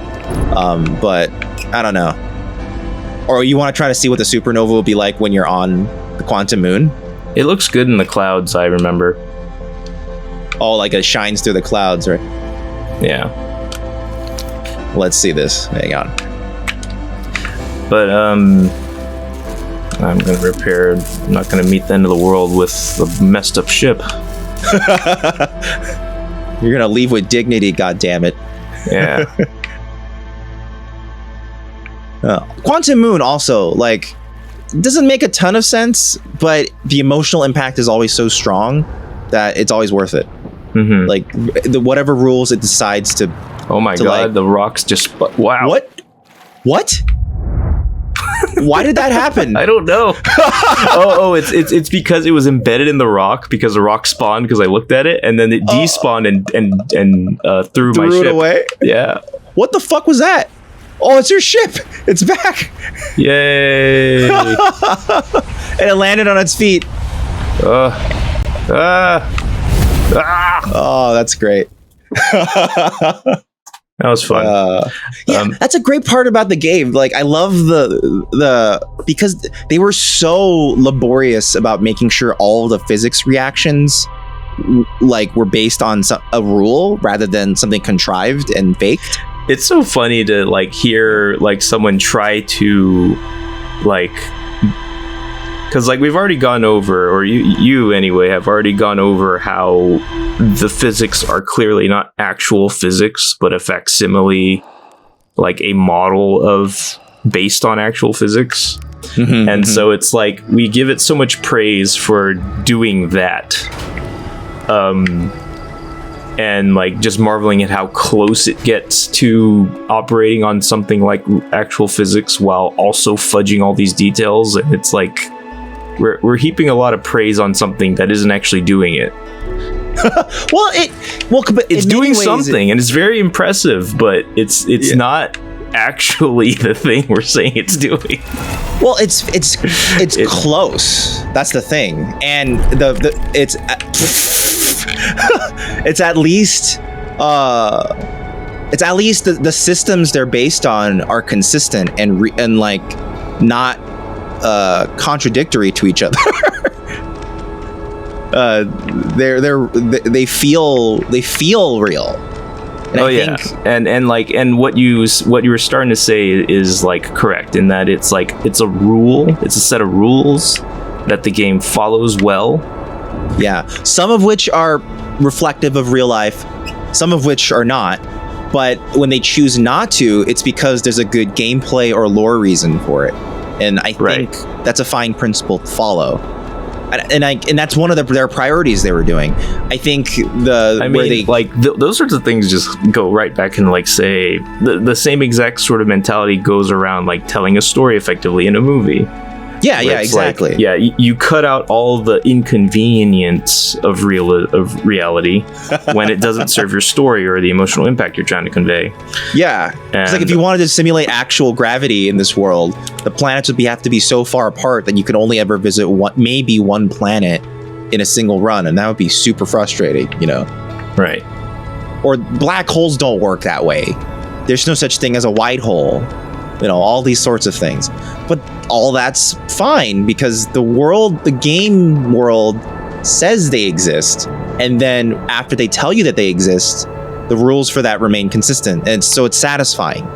But I don't know. Or you want to try to see what the supernova will be like when you're on the Quantum Moon? It looks good in the clouds, I remember. Oh, like it shines through the clouds, right? Yeah. Let's see this. Hang on. But I'm gonna repair. I'm not gonna meet the end of the world with a messed up ship. You're gonna leave with dignity, goddammit. Yeah. Quantum Moon also, like, doesn't make a ton of sense, but the emotional impact is always so strong that it's always worth it. Mm-hmm. Like, whatever rules it decides to. Oh my god! like, the rocks just. Wow. What? Why did that happen? I don't know. It's because it was embedded in the rock, because the rock spawned because I looked at it, and then it despawned and threw my ship it away. Yeah. What the fuck was that? Oh, it's your ship. It's back. Yay! And it landed on its feet. Oh, that's great. That was fun. That's a great part about the game. Like, I love the because they were so laborious about making sure all the physics reactions like were based on a rule rather than something contrived and faked. It's so funny to like hear like someone try to like, because like we've already gone over, or you anyway have already gone over how the physics are clearly not actual physics but a facsimile, like a model of based on actual physics. And so it's like we give it so much praise for doing that. And like just marveling at how close it gets to operating on something like actual physics while also fudging all these details. And it's like we're heaping a lot of praise on something that isn't actually doing it. But it's doing something, and it's very impressive, but it's not actually the thing we're saying it's doing. Well, it's close. That's the thing, and it's at least the systems they're based on are consistent and like not contradictory to each other. They feel real. And I think, and what you were starting to say is like correct in that it's like it's a set of rules that the game follows well. Yeah, some of which are reflective of real life, some of which are not. But when they choose not to, it's because there's a good gameplay or lore reason for it. And I think that's a fine principle to follow. And that's one of their priorities they were doing. I think those sorts of things just go right back and like say the same exact sort of mentality goes around like telling a story effectively in a movie. Yeah, exactly. Like, you cut out all the inconvenience of reality when it doesn't serve your story or the emotional impact you're trying to convey. Yeah, it's like if you wanted to simulate actual gravity in this world, the planets would have to be so far apart that you could only ever visit one planet in a single run, and that would be super frustrating, you know? Right. Or black holes don't work that way. There's no such thing as a white hole. You know, all these sorts of things. But all that's fine because the game world says they exist. And then after they tell you that they exist, the rules for that remain consistent. And so it's satisfying.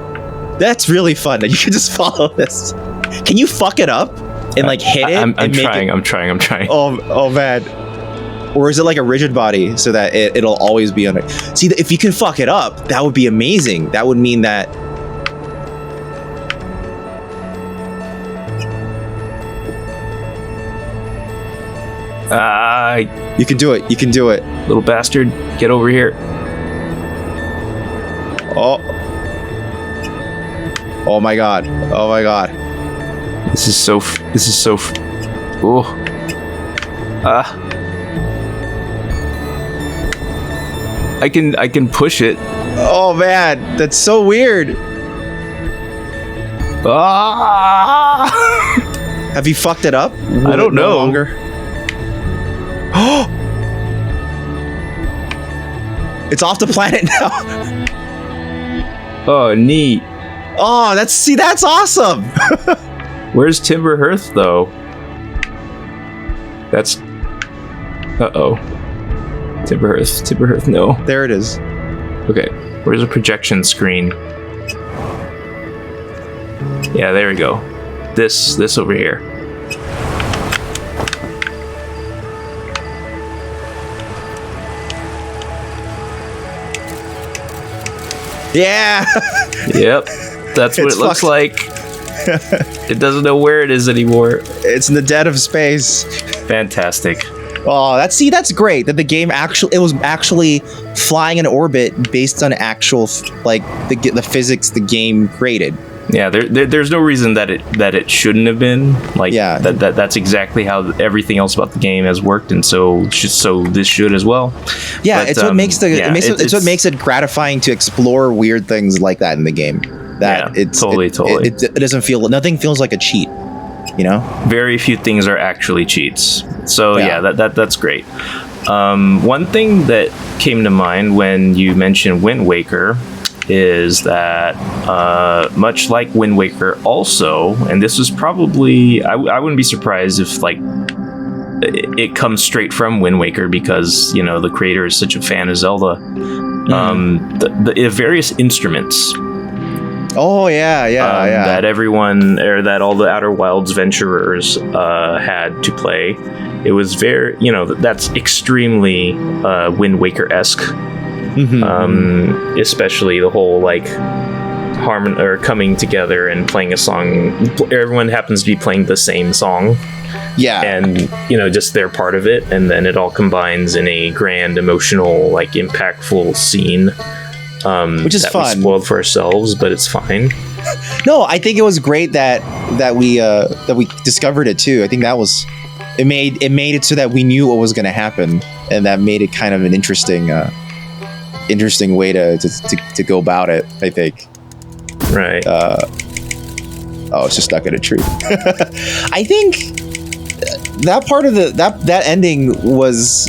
That's really fun that you can just follow this. Can you fuck it up and like hit it? I'm trying. Oh man. Or is it like a rigid body so that it'll always be on it? See, if you can fuck it up, that would be amazing. That would mean that you can do it. You can do it. Little bastard, get over here. Oh my god. Oh my god. This is so oh. I can push it. Oh man, that's so weird. Have you fucked it up? I don't know. No longer? It's off the planet now. Oh, neat. Oh, that's awesome. Where's Timber Hearth though? That's Timber Hearth, no. There it is. Okay, where's the projection screen? Yeah, there we go. This over here. Yeah. Yep. That's what it looks like. It doesn't know where it is anymore. It's in the dead of space. Fantastic. Oh, that's great. That the game was actually flying in orbit based on actual like the physics the game created. Yeah, there's no reason that it shouldn't have been. Like, yeah, that's exactly how everything else about the game has worked, and so this should as well. Yeah, but, it's what makes it's what makes it gratifying to explore weird things like that in the game. That totally. It doesn't feel, nothing feels like a cheat. You know, very few things are actually cheats. So that's great. One thing that came to mind when you mentioned Wind Waker is that much like Wind Waker also, and this was probably, I wouldn't be surprised if like it comes straight from Wind Waker because, you know, the creator is such a fan of Zelda. The various instruments. Oh yeah. That everyone, or that all the Outer Wilds venturers had to play. It was very, you know, that's extremely Wind Waker-esque. Especially the whole like coming together and playing a song. Everyone happens to be playing the same song. Yeah. And, just they're part of it. And then it all combines in a grand, emotional, like, impactful scene. Which is fun. We spoiled for ourselves, but it's fine. No, I think it was great that we discovered it too. I think that was it made it so that we knew what was going to happen, and that made it kind of an interesting way to go about it, I think. Right. It's just stuck in a tree. I think that part of that ending was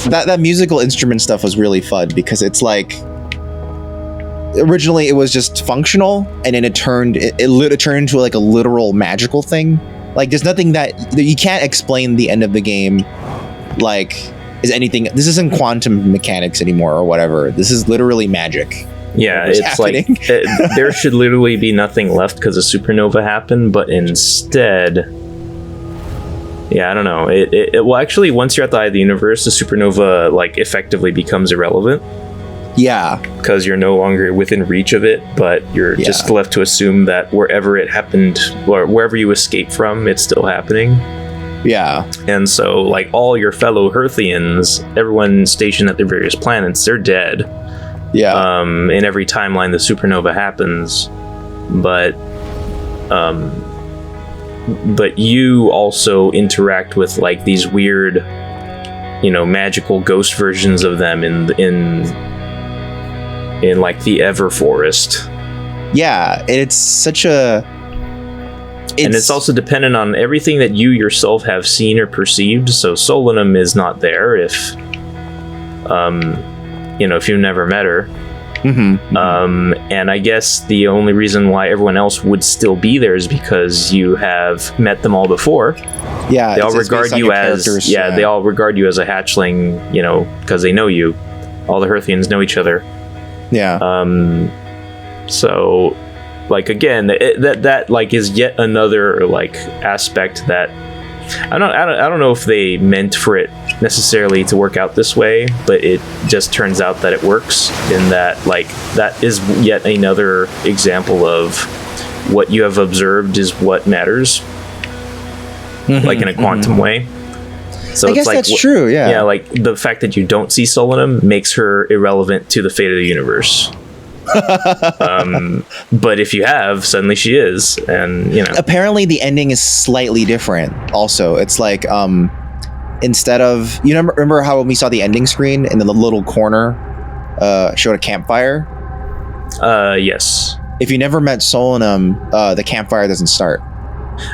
that musical instrument stuff was really fun, because it's like, originally it was just functional, and then it turned into like a literal magical thing. Like, there's nothing that you can't explain the end of the game. Like, this isn't quantum mechanics anymore or whatever. This is literally magic. Yeah, it's happening. Like there should literally be nothing left because a supernova happened, but instead, I don't know. Well, actually, once you're at the eye of the universe, the supernova like effectively becomes irrelevant. Yeah, because you're no longer within reach of it, but you're just left to assume that wherever it happened, or wherever you escape from, it's still happening. Yeah. And so, like, all your fellow Earthians, everyone stationed at their various planets, they're dead. Yeah. In every timeline, the supernova happens, but you also interact with like these weird, magical ghost versions of them in like the Everforest. Yeah, it's such a... And it's also dependent on everything that you yourself have seen or perceived. So Solanum is not there if you've never met her. Mm-hmm. And I guess the only reason why everyone else would still be there is because you have met them all before. Yeah, they all regard you as they all regard you as a hatchling, because they know you. All the Hearthians know each other. Yeah. So, like, again, that like is yet another like aspect that I don't know if they meant for it necessarily to work out this way, but it just turns out that it works in that, like, that is yet another example of what you have observed is what matters, like in a quantum way. So I guess like, that's true, yeah. Yeah, like the fact that you don't see Solanum makes her irrelevant to the fate of the universe. But if you have, suddenly she is, and apparently the ending is slightly different also. It's like instead of, remember how when we saw the ending screen and then the little corner showed a campfire? Yes. If you never met Solanum, the campfire doesn't start.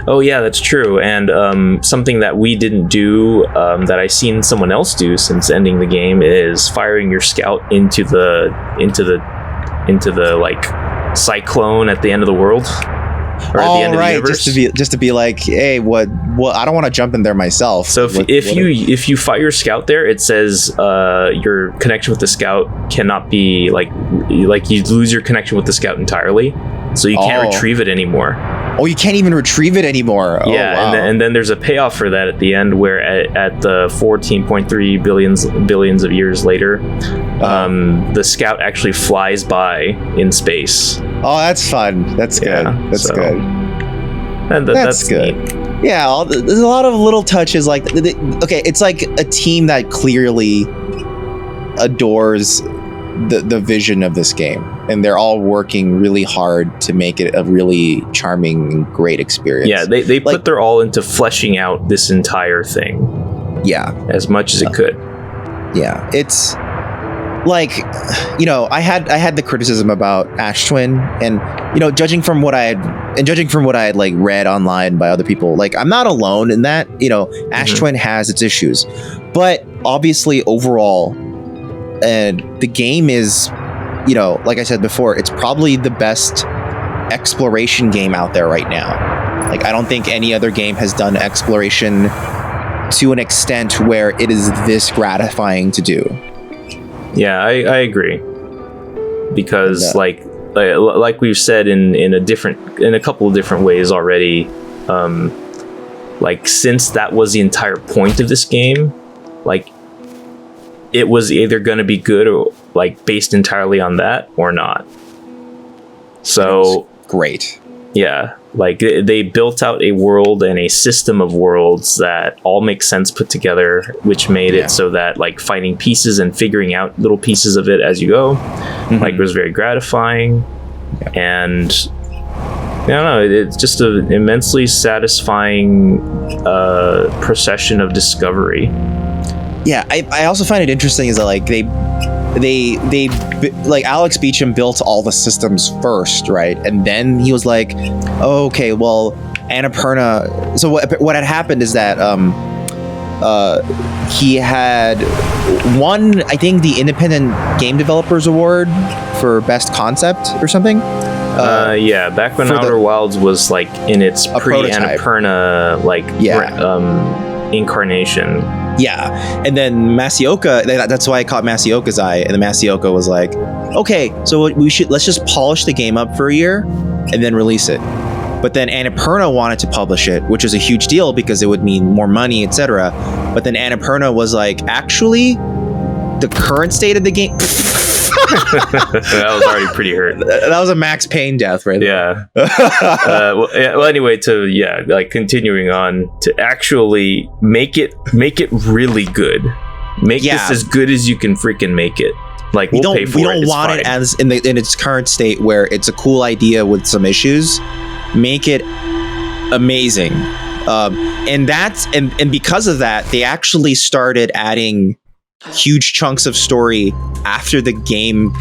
Oh yeah, that's true. And something that we didn't do, that I've seen someone else do since ending the game, is firing your scout into the like cyclone at the end of the world, or at the end of the universe. just to be like, hey, what I don't want to jump in there myself. So if you fire your scout there, it says your connection with the scout cannot be like you lose your connection with the scout entirely, so you can't retrieve it anymore. Oh, you can't even retrieve it anymore. Yeah, wow. and then there's a payoff for that at the end, where at the 14.3 billions of years later, the scout actually flies by in space. Oh, that's fun. That's good. Yeah, that's good. And that's good. Neat. Yeah, there's a lot of little touches like okay, it's like a team that clearly adores the vision of this game, and they're all working really hard to make it a really charming and great experience. Yeah, they put their all into fleshing out this entire thing. Yeah, as much as it could. Yeah, it's like, I had the criticism about Ash Twin, and judging from what I had like read online by other people, like, I'm not alone in that. Ash Twin has its issues, but obviously overall, and the game is, like I said before, it's probably the best exploration game out there right now. Like, I don't think any other game has done exploration to an extent where it is this gratifying to do. Yeah, I agree. Because like we've said in a couple of different ways already, like, since that was the entire point of this game, like, it was either going to be good or like based entirely on that or not. So great. Yeah, like they built out a world and a system of worlds that all make sense put together, which made it so that like finding pieces and figuring out little pieces of it as you go, like was very gratifying. And I don't know, it's just an immensely satisfying procession of discovery. Yeah, I also find it interesting is that like they like Alex Beecham built all the systems first, right? And then he was like, oh, okay, well, Annapurna. So what had happened is that he had won, I think, the Independent Game Developers Award for Best Concept or something. Yeah, back when Outer Wilds was like in its pre-Annapurna incarnation. Yeah, and then Masioka, that's why I caught Masioka's eye, and then Masioka was like, okay, so let's just polish the game up for a year and then release it. But then Annapurna wanted to publish it, which is a huge deal because it would mean more money, etc. But then Annapurna was like, actually, the current state of the game... That was already pretty hurt. That was a Max Payne death, right? Yeah. Well, anyway, continuing on to actually make it really good. Make this as good as you can freaking make it. Like we'll pay for it. We don't want it as in its current state where it's a cool idea with some issues. Make it amazing, and because of that, they actually started adding huge chunks of story after the game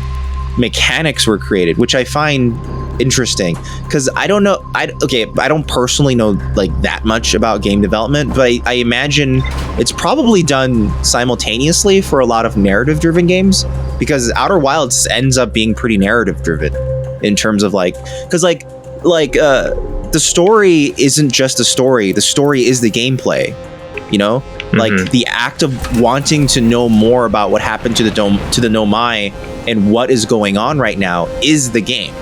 mechanics were created, which I find interesting because I don't know. I don't personally know like that much about game development, but I imagine it's probably done simultaneously for a lot of narrative-driven games because Outer Wilds ends up being pretty narrative-driven in terms of like, because the story isn't just a story. The story is the gameplay, you know. Like the act of wanting to know more about what happened to the Nomai and what is going on right now is the game.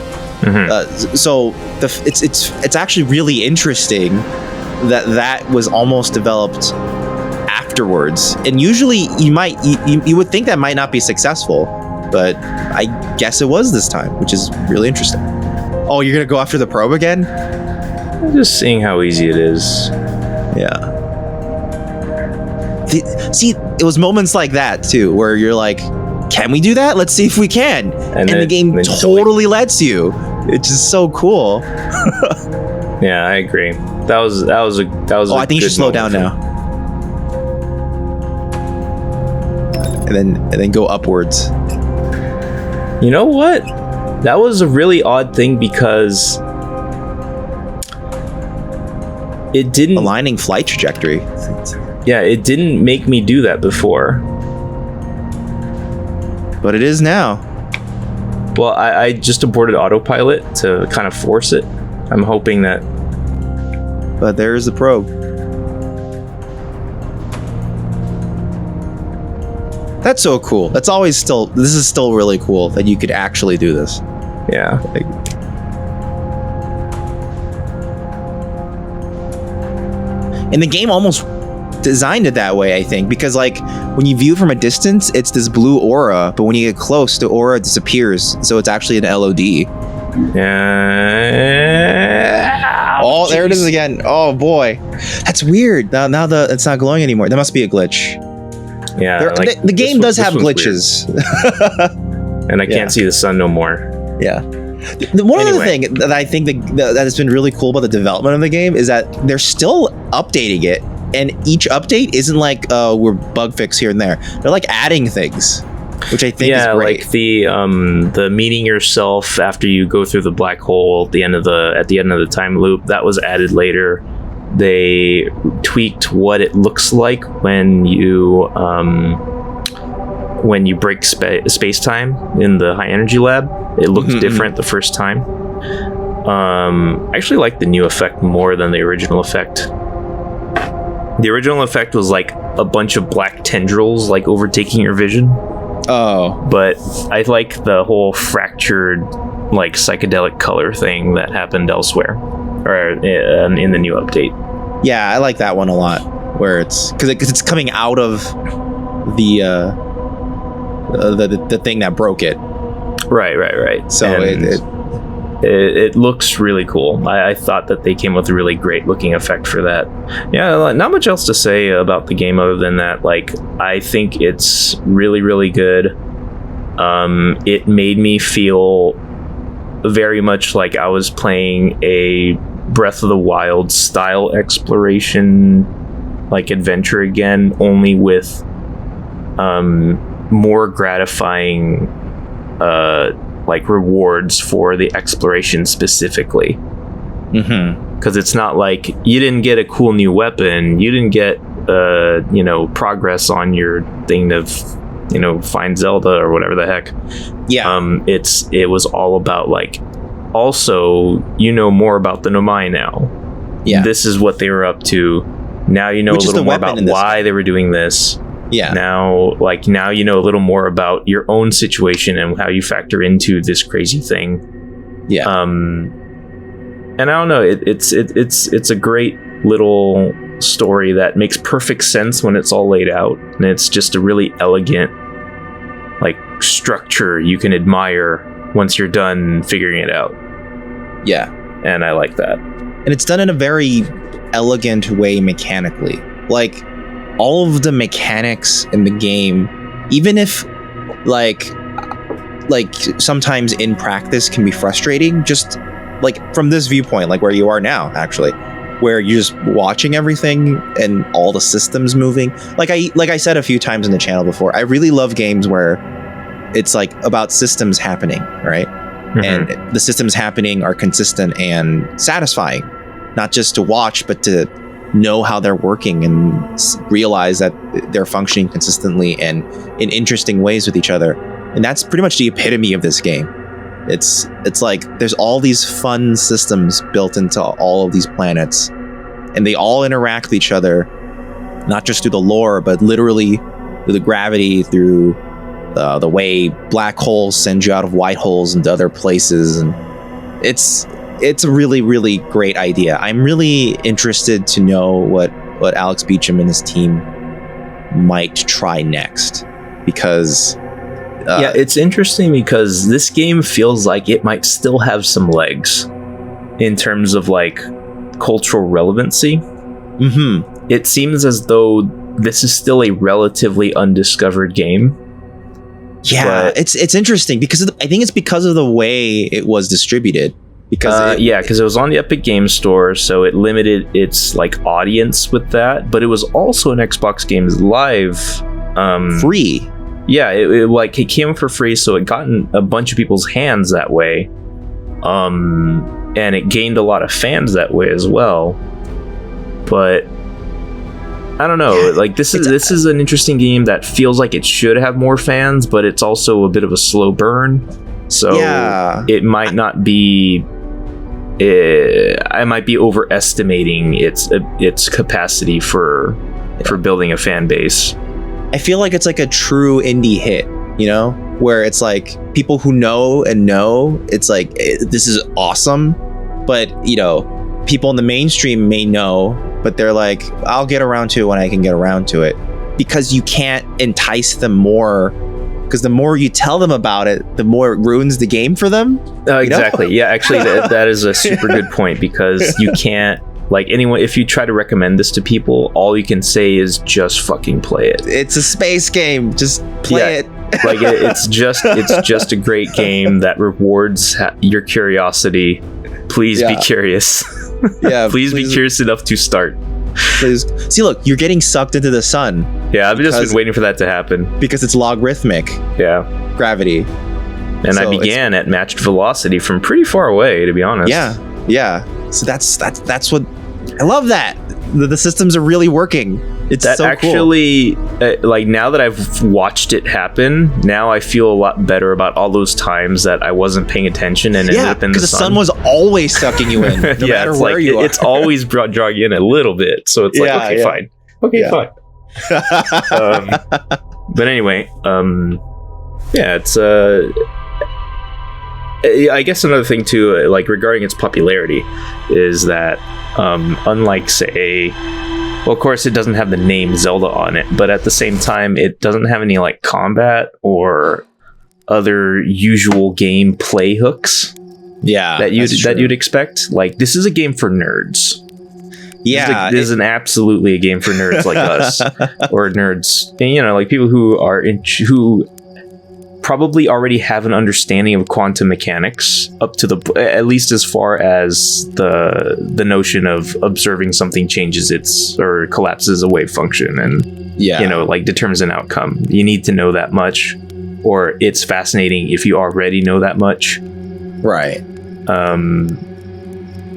So it's actually really interesting that was almost developed afterwards. And usually you would think that might not be successful, but I guess it was this time, which is really interesting. Oh, you're gonna go after the probe again? I'm just seeing how easy it is. Yeah. See, it was moments like that too, where you're like, "Can we do that? Let's see if we can." And the game totally lets you. It's just so cool. Yeah, I agree. That was. Oh, I think you should slow down now. And then go upwards. You know what? That was a really odd thing because it didn't aligning flight trajectory. Yeah, it didn't make me do that before. But it is now. Well, I just aborted autopilot to kind of force it. I'm hoping that... But there's the probe. That's so cool. This is still really cool that you could actually do this. Yeah. And the game almost designed it that way, I think, because like when you view from a distance, it's this blue aura, but when you get close, the aura disappears, so it's actually an LOD. Yeah. Oh, there it is again. Oh boy, that's weird. Now it's not glowing anymore. That must be a glitch. Yeah, the game does have glitches. And I can't see the sun no more. Yeah. One other thing that I think that has been really cool about the development of the game is that they're still updating it. And each update isn't like we're bug fix here and there. They're like adding things, which I think is great. Like the meeting yourself after you go through the black hole at the end of the time loop, that was added later. They tweaked what it looks like when you break space time in the high energy lab. It looked different the first time. I actually like the new effect more than the original effect. The original effect was like a bunch of black tendrils like overtaking your vision. Oh. But I like the whole fractured like psychedelic color thing that happened elsewhere or in the new update. Yeah, I like that one a lot where it's because it's coming out of the thing that broke it. Right. So it looks really cool. I thought that they came with a really great looking effect for that. Yeah, not much else to say about the game other than that. Like, I think it's really, really good. It made me feel very much like I was playing a Breath of the Wild style exploration, like adventure again, only with more gratifying like rewards for the exploration specifically. Because it's not like you didn't get a cool new weapon, you didn't get progress on your thing of find Zelda or whatever the heck. It was all about like, also more about the Nomai now. This is what they were up to now. A little more about why they were doing this. Now you know a little more about your own situation and how you factor into this crazy thing. And I don't know, it's a great little story that makes perfect sense when it's all laid out, and it's just a really elegant like structure you can admire once you're done figuring it out. And I like that. And it's done in a very elegant way mechanically. Like, all of the mechanics in the game, even if like sometimes in practice can be frustrating, just like from this viewpoint, like where you are now, actually, where you're just watching everything and all the systems moving. Like I said a few times in the channel before, I really love games where it's like about systems happening, right? And the systems happening are consistent and satisfying, not just to watch, but to know how they're working and realize that they're functioning consistently and in interesting ways with each other. And that's pretty much the epitome of this game. It's like there's all these fun systems built into all of these planets, and they all interact with each other, not just through the lore, but literally through the gravity, through the way black holes send you out of white holes into other places. And it's a really, really great idea. I'm really interested to know what Alex Beecham and his team might try next, because it's interesting because this game feels like it might still have some legs in terms of like cultural relevancy. It seems as though this is still a relatively undiscovered game. It's interesting because I think it's because of the way it was distributed. Because because it was on the Epic Games Store, so it limited its like audience with that. But it was also an Xbox Games Live free. It came for free, so it got in a bunch of people's hands that way, and it gained a lot of fans that way as well. But I don't know, like this is an interesting game that feels like it should have more fans, but it's also a bit of a slow burn. So it might not be. I might be overestimating its capacity for building a fan base. I feel like it's like a true indie hit, where it's like people who know, it's like this is awesome, but people in the mainstream may know, but they're like, I'll get around to it when I can get around to it, because you can't entice them more. Because the more you tell them about it, the more it ruins the game for them. Exactly. Yeah, actually, that is a super good point, because you can't, like, anyone, if you try to recommend this to people, all you can say is just fucking play it. It's a space game. Just play it. Like, it's just a great game that rewards your curiosity. Please be curious. Please be curious enough to start. Please. See, look, you're getting sucked into the sun. Yeah, I've just been waiting for that to happen. Because it's logarithmic. Gravity. And so I began at matched velocity from pretty far away, to be honest. So that's what I love. That the systems are really working. It's that so actually cool. Like, now that I've watched it happen, now I feel a lot better about all those times that I wasn't paying attention and ended up in the sun. Because the sun was always sucking you in, no matter where you are. It's always drawing you in a little bit, so it's fine. Fine. But anyway, it's I guess another thing too, like regarding its popularity, is that unlike, say, well, of course, it doesn't have the name Zelda on it, but at the same time, it doesn't have any like combat or other usual game play hooks. Yeah, that you'd expect. Like, this is a game for nerds. Yeah, this is absolutely a game for nerds like us, or nerds, like people who are who probably already have an understanding of quantum mechanics up to at least as far as the notion of observing something changes or collapses a wave function and like determines an outcome. You need to know that much, or it's fascinating if you already know that much, right?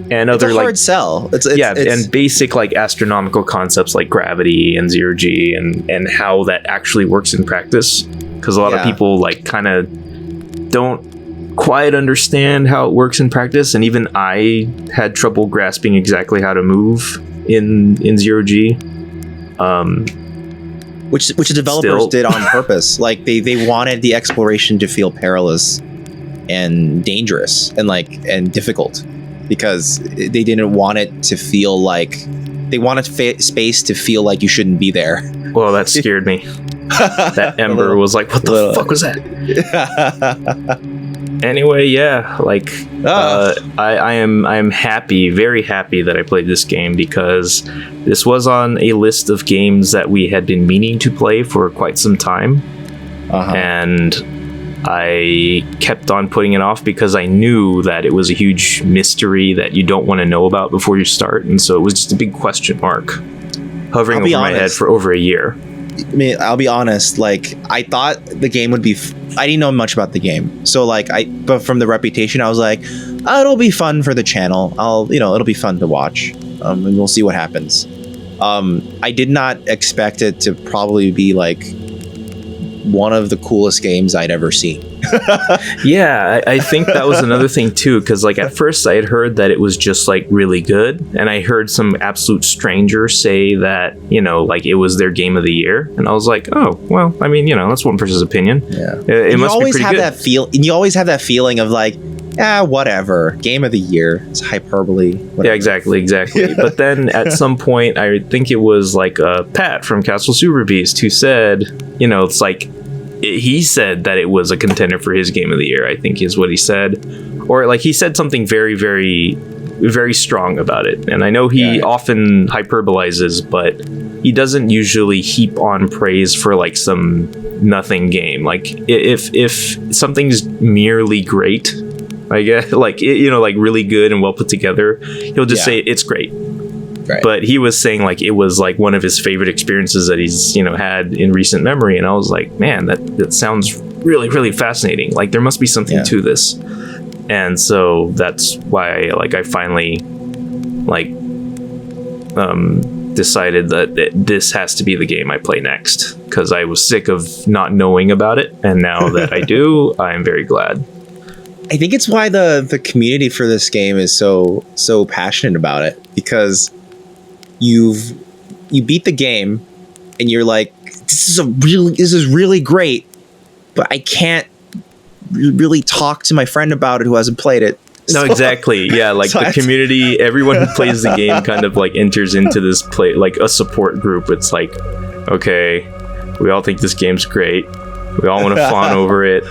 And it's other a hard sell. It's and basic like astronomical concepts like gravity and zero G and how that actually works in practice. Because a lot of people like kind of don't quite understand how it works in practice, and even I had trouble grasping exactly how to move in zero G. Which the developers did on purpose. Like they wanted the exploration to feel perilous and dangerous and difficult. Because they didn't want it to feel like they wanted space to feel like you shouldn't be there. Well, that scared me. That ember was like, what the fuck was that? Anyway, yeah, like I am happy, very happy that I played this game, because this was on a list of games that we had been meaning to play for quite some time, and I kept on putting it off because I knew that it was a huge mystery that you don't want to know about before you start, and so it was just a big question mark hovering over my head for over a year. I mean, I'll be honest, like, I thought the game would be I didn't know much about the game, so like but from the reputation I was like, oh, it'll be fun for the channel, it'll be fun to watch, and we'll see what happens. I did not expect it to probably be like one of the coolest games I'd ever seen. Yeah, I think that was another thing too, because like at first I had heard that it was just like really good, and I heard some absolute stranger say that like it was their game of the year, and I was like, oh well, I mean, that's one person's opinion. Yeah, it must be pretty good. And you always have that feeling of like, whatever, game of the year, it's hyperbole, whatever. Yeah, exactly. But then at some point, I think it was like Pat from Castle Super Beast who said, it's like, he said that it was a contender for his game of the year, I think is what he said. Or like he said something very, very, very strong about it. And I know he often hyperbolizes, but he doesn't usually heap on praise for like some nothing game. Like if something's merely great, I guess, like, like really good and well put together, he'll just say it's great. Right. But he was saying like it was like one of his favorite experiences that he's had in recent memory, and I was like, man, that sounds really, really fascinating. Like there must be something to this, and so that's why I finally decided that this has to be the game I play next, because I was sick of not knowing about it, and now that I do, I'm very glad. I think it's why the community for this game is so passionate about it, because you beat the game and you're like, this is really great, but I can't really talk to my friend about it who hasn't played it. No, exactly. Yeah, like the community, everyone who plays the game kind of like enters into this like a support group. It's like, okay, we all think this game's great. We all want to fawn over it.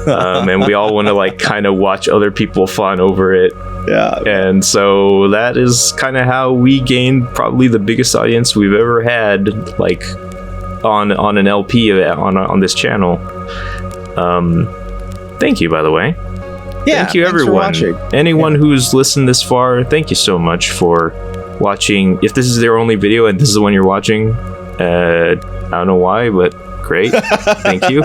And we all want to like kind of watch other people fawn over it. Yeah. And so that is kind of how we gained probably the biggest audience we've ever had, like on an LP on this channel. Thank you, by the way. Yeah, thank you, everyone. Anyone who's listened this far, thank you so much for watching. If this is their only video and this is the one you're watching, I don't know why, but great. Thank you.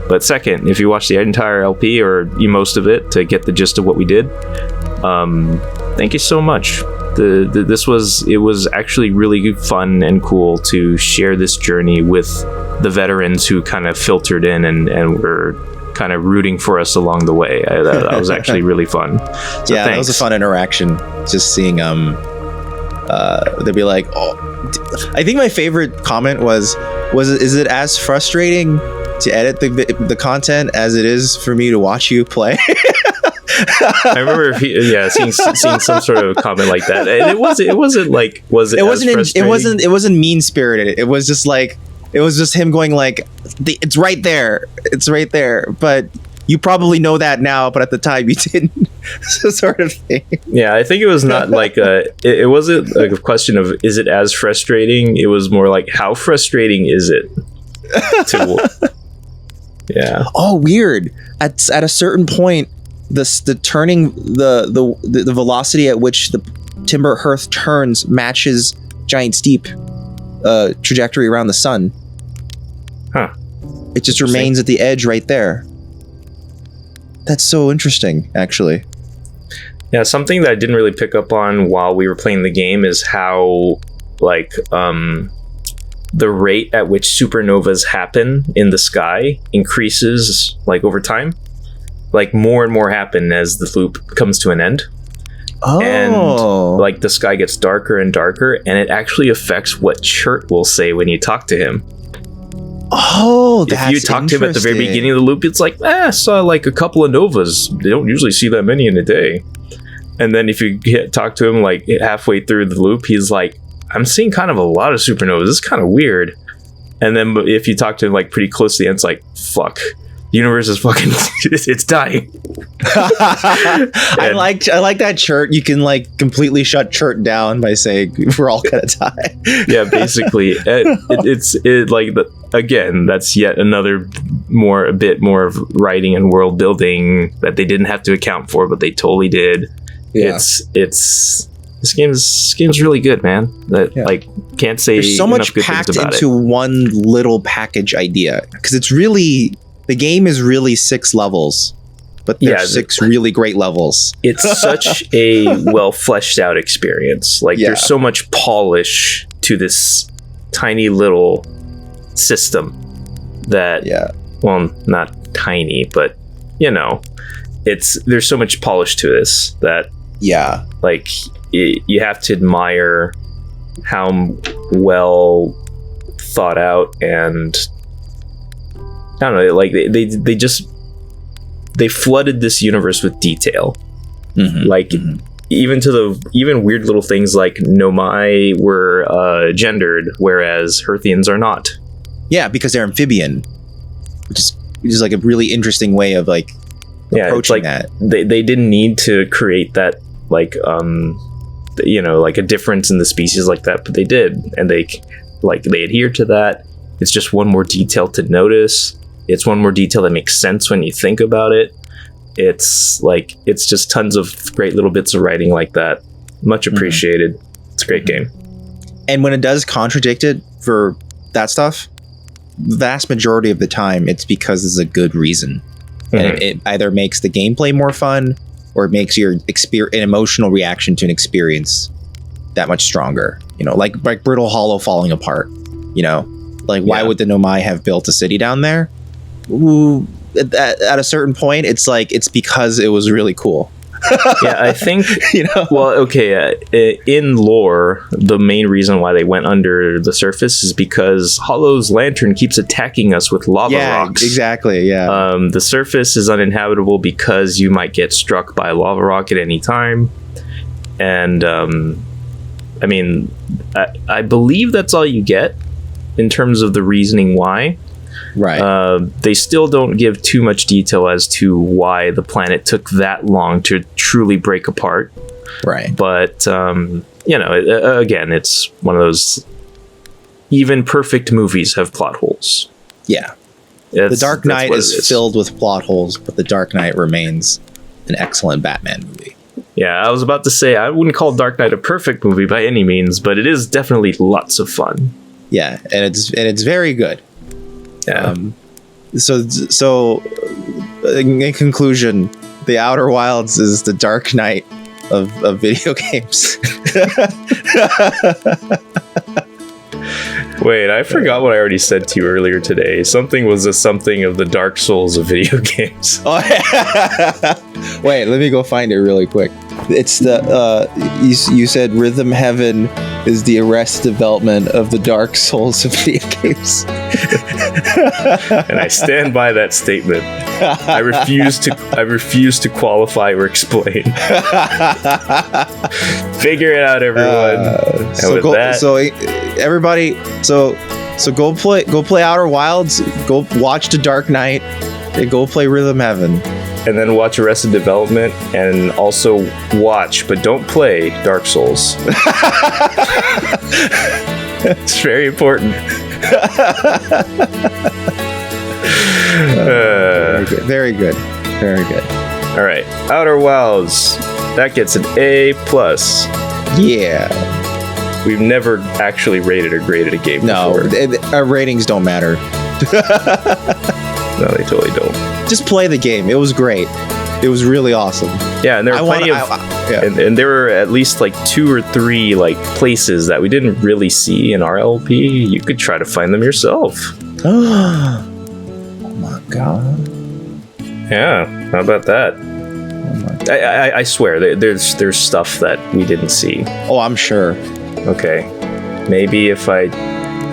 But second, if you watch the entire LP or most of it to get the gist of what we did, thank you so much. It was actually really fun and cool to share this journey with the veterans who kind of filtered in and were kind of rooting for us along the way. That was actually really fun. So yeah, that was a fun interaction. Just seeing they'd be like, oh, I think my favorite comment was is it as frustrating to edit the content as it is for me to watch you play? I remember seeing some sort of comment like that, and it wasn't mean spirited. It was just like, it was just him going like, it's right there, but you probably know that now, but at the time you didn't. Sort of thing. Yeah, I think it was not like it wasn't like a question of is it as frustrating. It was more like how frustrating is it yeah. Oh, weird. At a certain point, the turning the velocity at which the timber hearth turns matches Giant Steep trajectory around the sun. Huh. It just remains at the edge right there. That's so interesting, actually. Yeah, something that I didn't really pick up on while we were playing the game is how, like, the rate at which supernovas happen in the sky increases, like, over time. Like, more and more happen as the loop comes to an end. Oh. And, like, the sky gets darker and darker, and it actually affects what Chert will say when you talk to him. Oh, that's if you talk to him at the very beginning of the loop, it's like, I saw like a couple of novas. They don't usually see that many in a day. And then if you talk to him like halfway through the loop, he's like, I'm seeing kind of a lot of supernovas. This is kind of weird. And then if you talk to him like pretty close to the end, it's like, fuck. The universe is fucking it's dying. I like that Chert. You can like completely shut Chert down by saying we're all gonna die. Yeah, basically, it's again, that's yet another a bit more of writing and world building that they didn't have to account for, but they totally did. Yeah. This game's really good, man. Like can't say there's so much packed into one little package idea because it's really. The game is really 6 levels, but there's 6 really great levels. It's such a well fleshed out experience. Like there's so much polish to this tiny little system that, well, not tiny, but you know, there's so much polish to this that, like you have to admire how well thought out and. I don't know, like they flooded this universe with detail. Like even weird little things like Nomai were gendered, whereas Hearthians are not. Yeah, because they're amphibian, which is like a really interesting way of like approaching that. They didn't need to create that like you know, like a difference in the species like that, but they did, and they adhere to that. It's just one more detail to notice. It's one more detail that makes sense when you think about it. It's just tons of great little bits of writing like that. Much appreciated. It's a great game. And when it does contradict it for that stuff, the vast majority of the time, it's because there's a good reason. And it either makes the gameplay more fun or it makes your an emotional reaction to an experience that much stronger. You know, like Brittle Hollow falling apart, you know? Like, why would the Nomai have built a city down there? Ooh, at a certain point, it's like, it's because it was really cool. Yeah, I think, you know? Well, okay, in lore, the main reason why they went under the surface is because Hollow's lantern keeps attacking us with lava rocks. Exactly, yeah. The surface is uninhabitable because you might get struck by a lava rock at any time. And, I mean, I believe that's all you get. In terms of the reasoning why. Right. They still don't give too much detail as to why the planet took that long to truly break apart. Right. But, you know, again, it's one of those... Even perfect movies have plot holes. Yeah. The Dark Knight is filled with plot holes, but The Dark Knight remains an excellent Batman movie. Yeah, I was about to say, I wouldn't call Dark Knight a perfect movie by any means, but it is definitely lots of fun. Yeah, and it's very good. Yeah. So in conclusion, The Outer Wilds is the Dark Knight of video games. Wait, I forgot what I already said to you earlier today. Something was something of the Dark Souls of video games. Oh, yeah. Wait, let me go find it really quick. It's the you said Rhythm Heaven is the Arrested Development of the Dark Souls of video games. And I stand by that statement. I refuse to qualify or explain. Figure it out, everyone. Everybody, so go play Outer Wilds. Go watch The Dark Knight. Hey, go play Rhythm Heaven. And then watch Arrested Development, and also watch, but don't play Dark Souls. It's very important. Very good. Very good. All right, Outer Wilds. That gets an A+. Yeah. We've never actually rated or graded a game before. Our ratings don't matter. No, they totally don't. Just play the game. It was great. It was really awesome. Yeah, and there were plenty of, and there were at least like 2 or 3 like places that we didn't really see in our LP. You could try to find them yourself. Oh my god. Yeah, how about that? I swear, there's stuff that we didn't see. Oh, I'm sure. Okay, maybe if I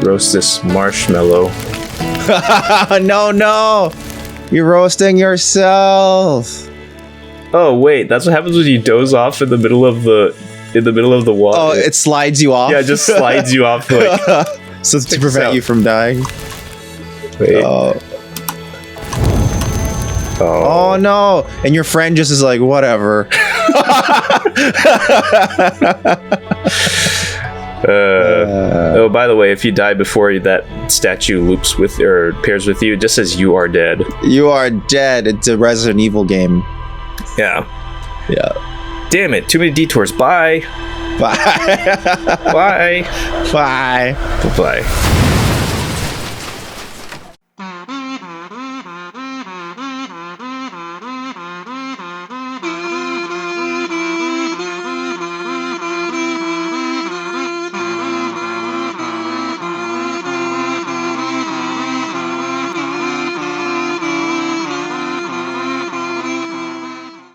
roast this marshmallow. No, you're roasting yourself. Oh wait, that's what happens when you doze off in the middle of the wall. Oh, it slides you off. Yeah, it just slides you off like so to prevent you from dying. Wait. Oh no! And your friend just is like, whatever. Oh, by the way, if you die before that statue loops with or pairs with you, it just says you are dead. You are dead. It's a Resident Evil game. Yeah. Yeah. Damn it! Too many detours. Bye. Bye. Bye. Bye. Bye.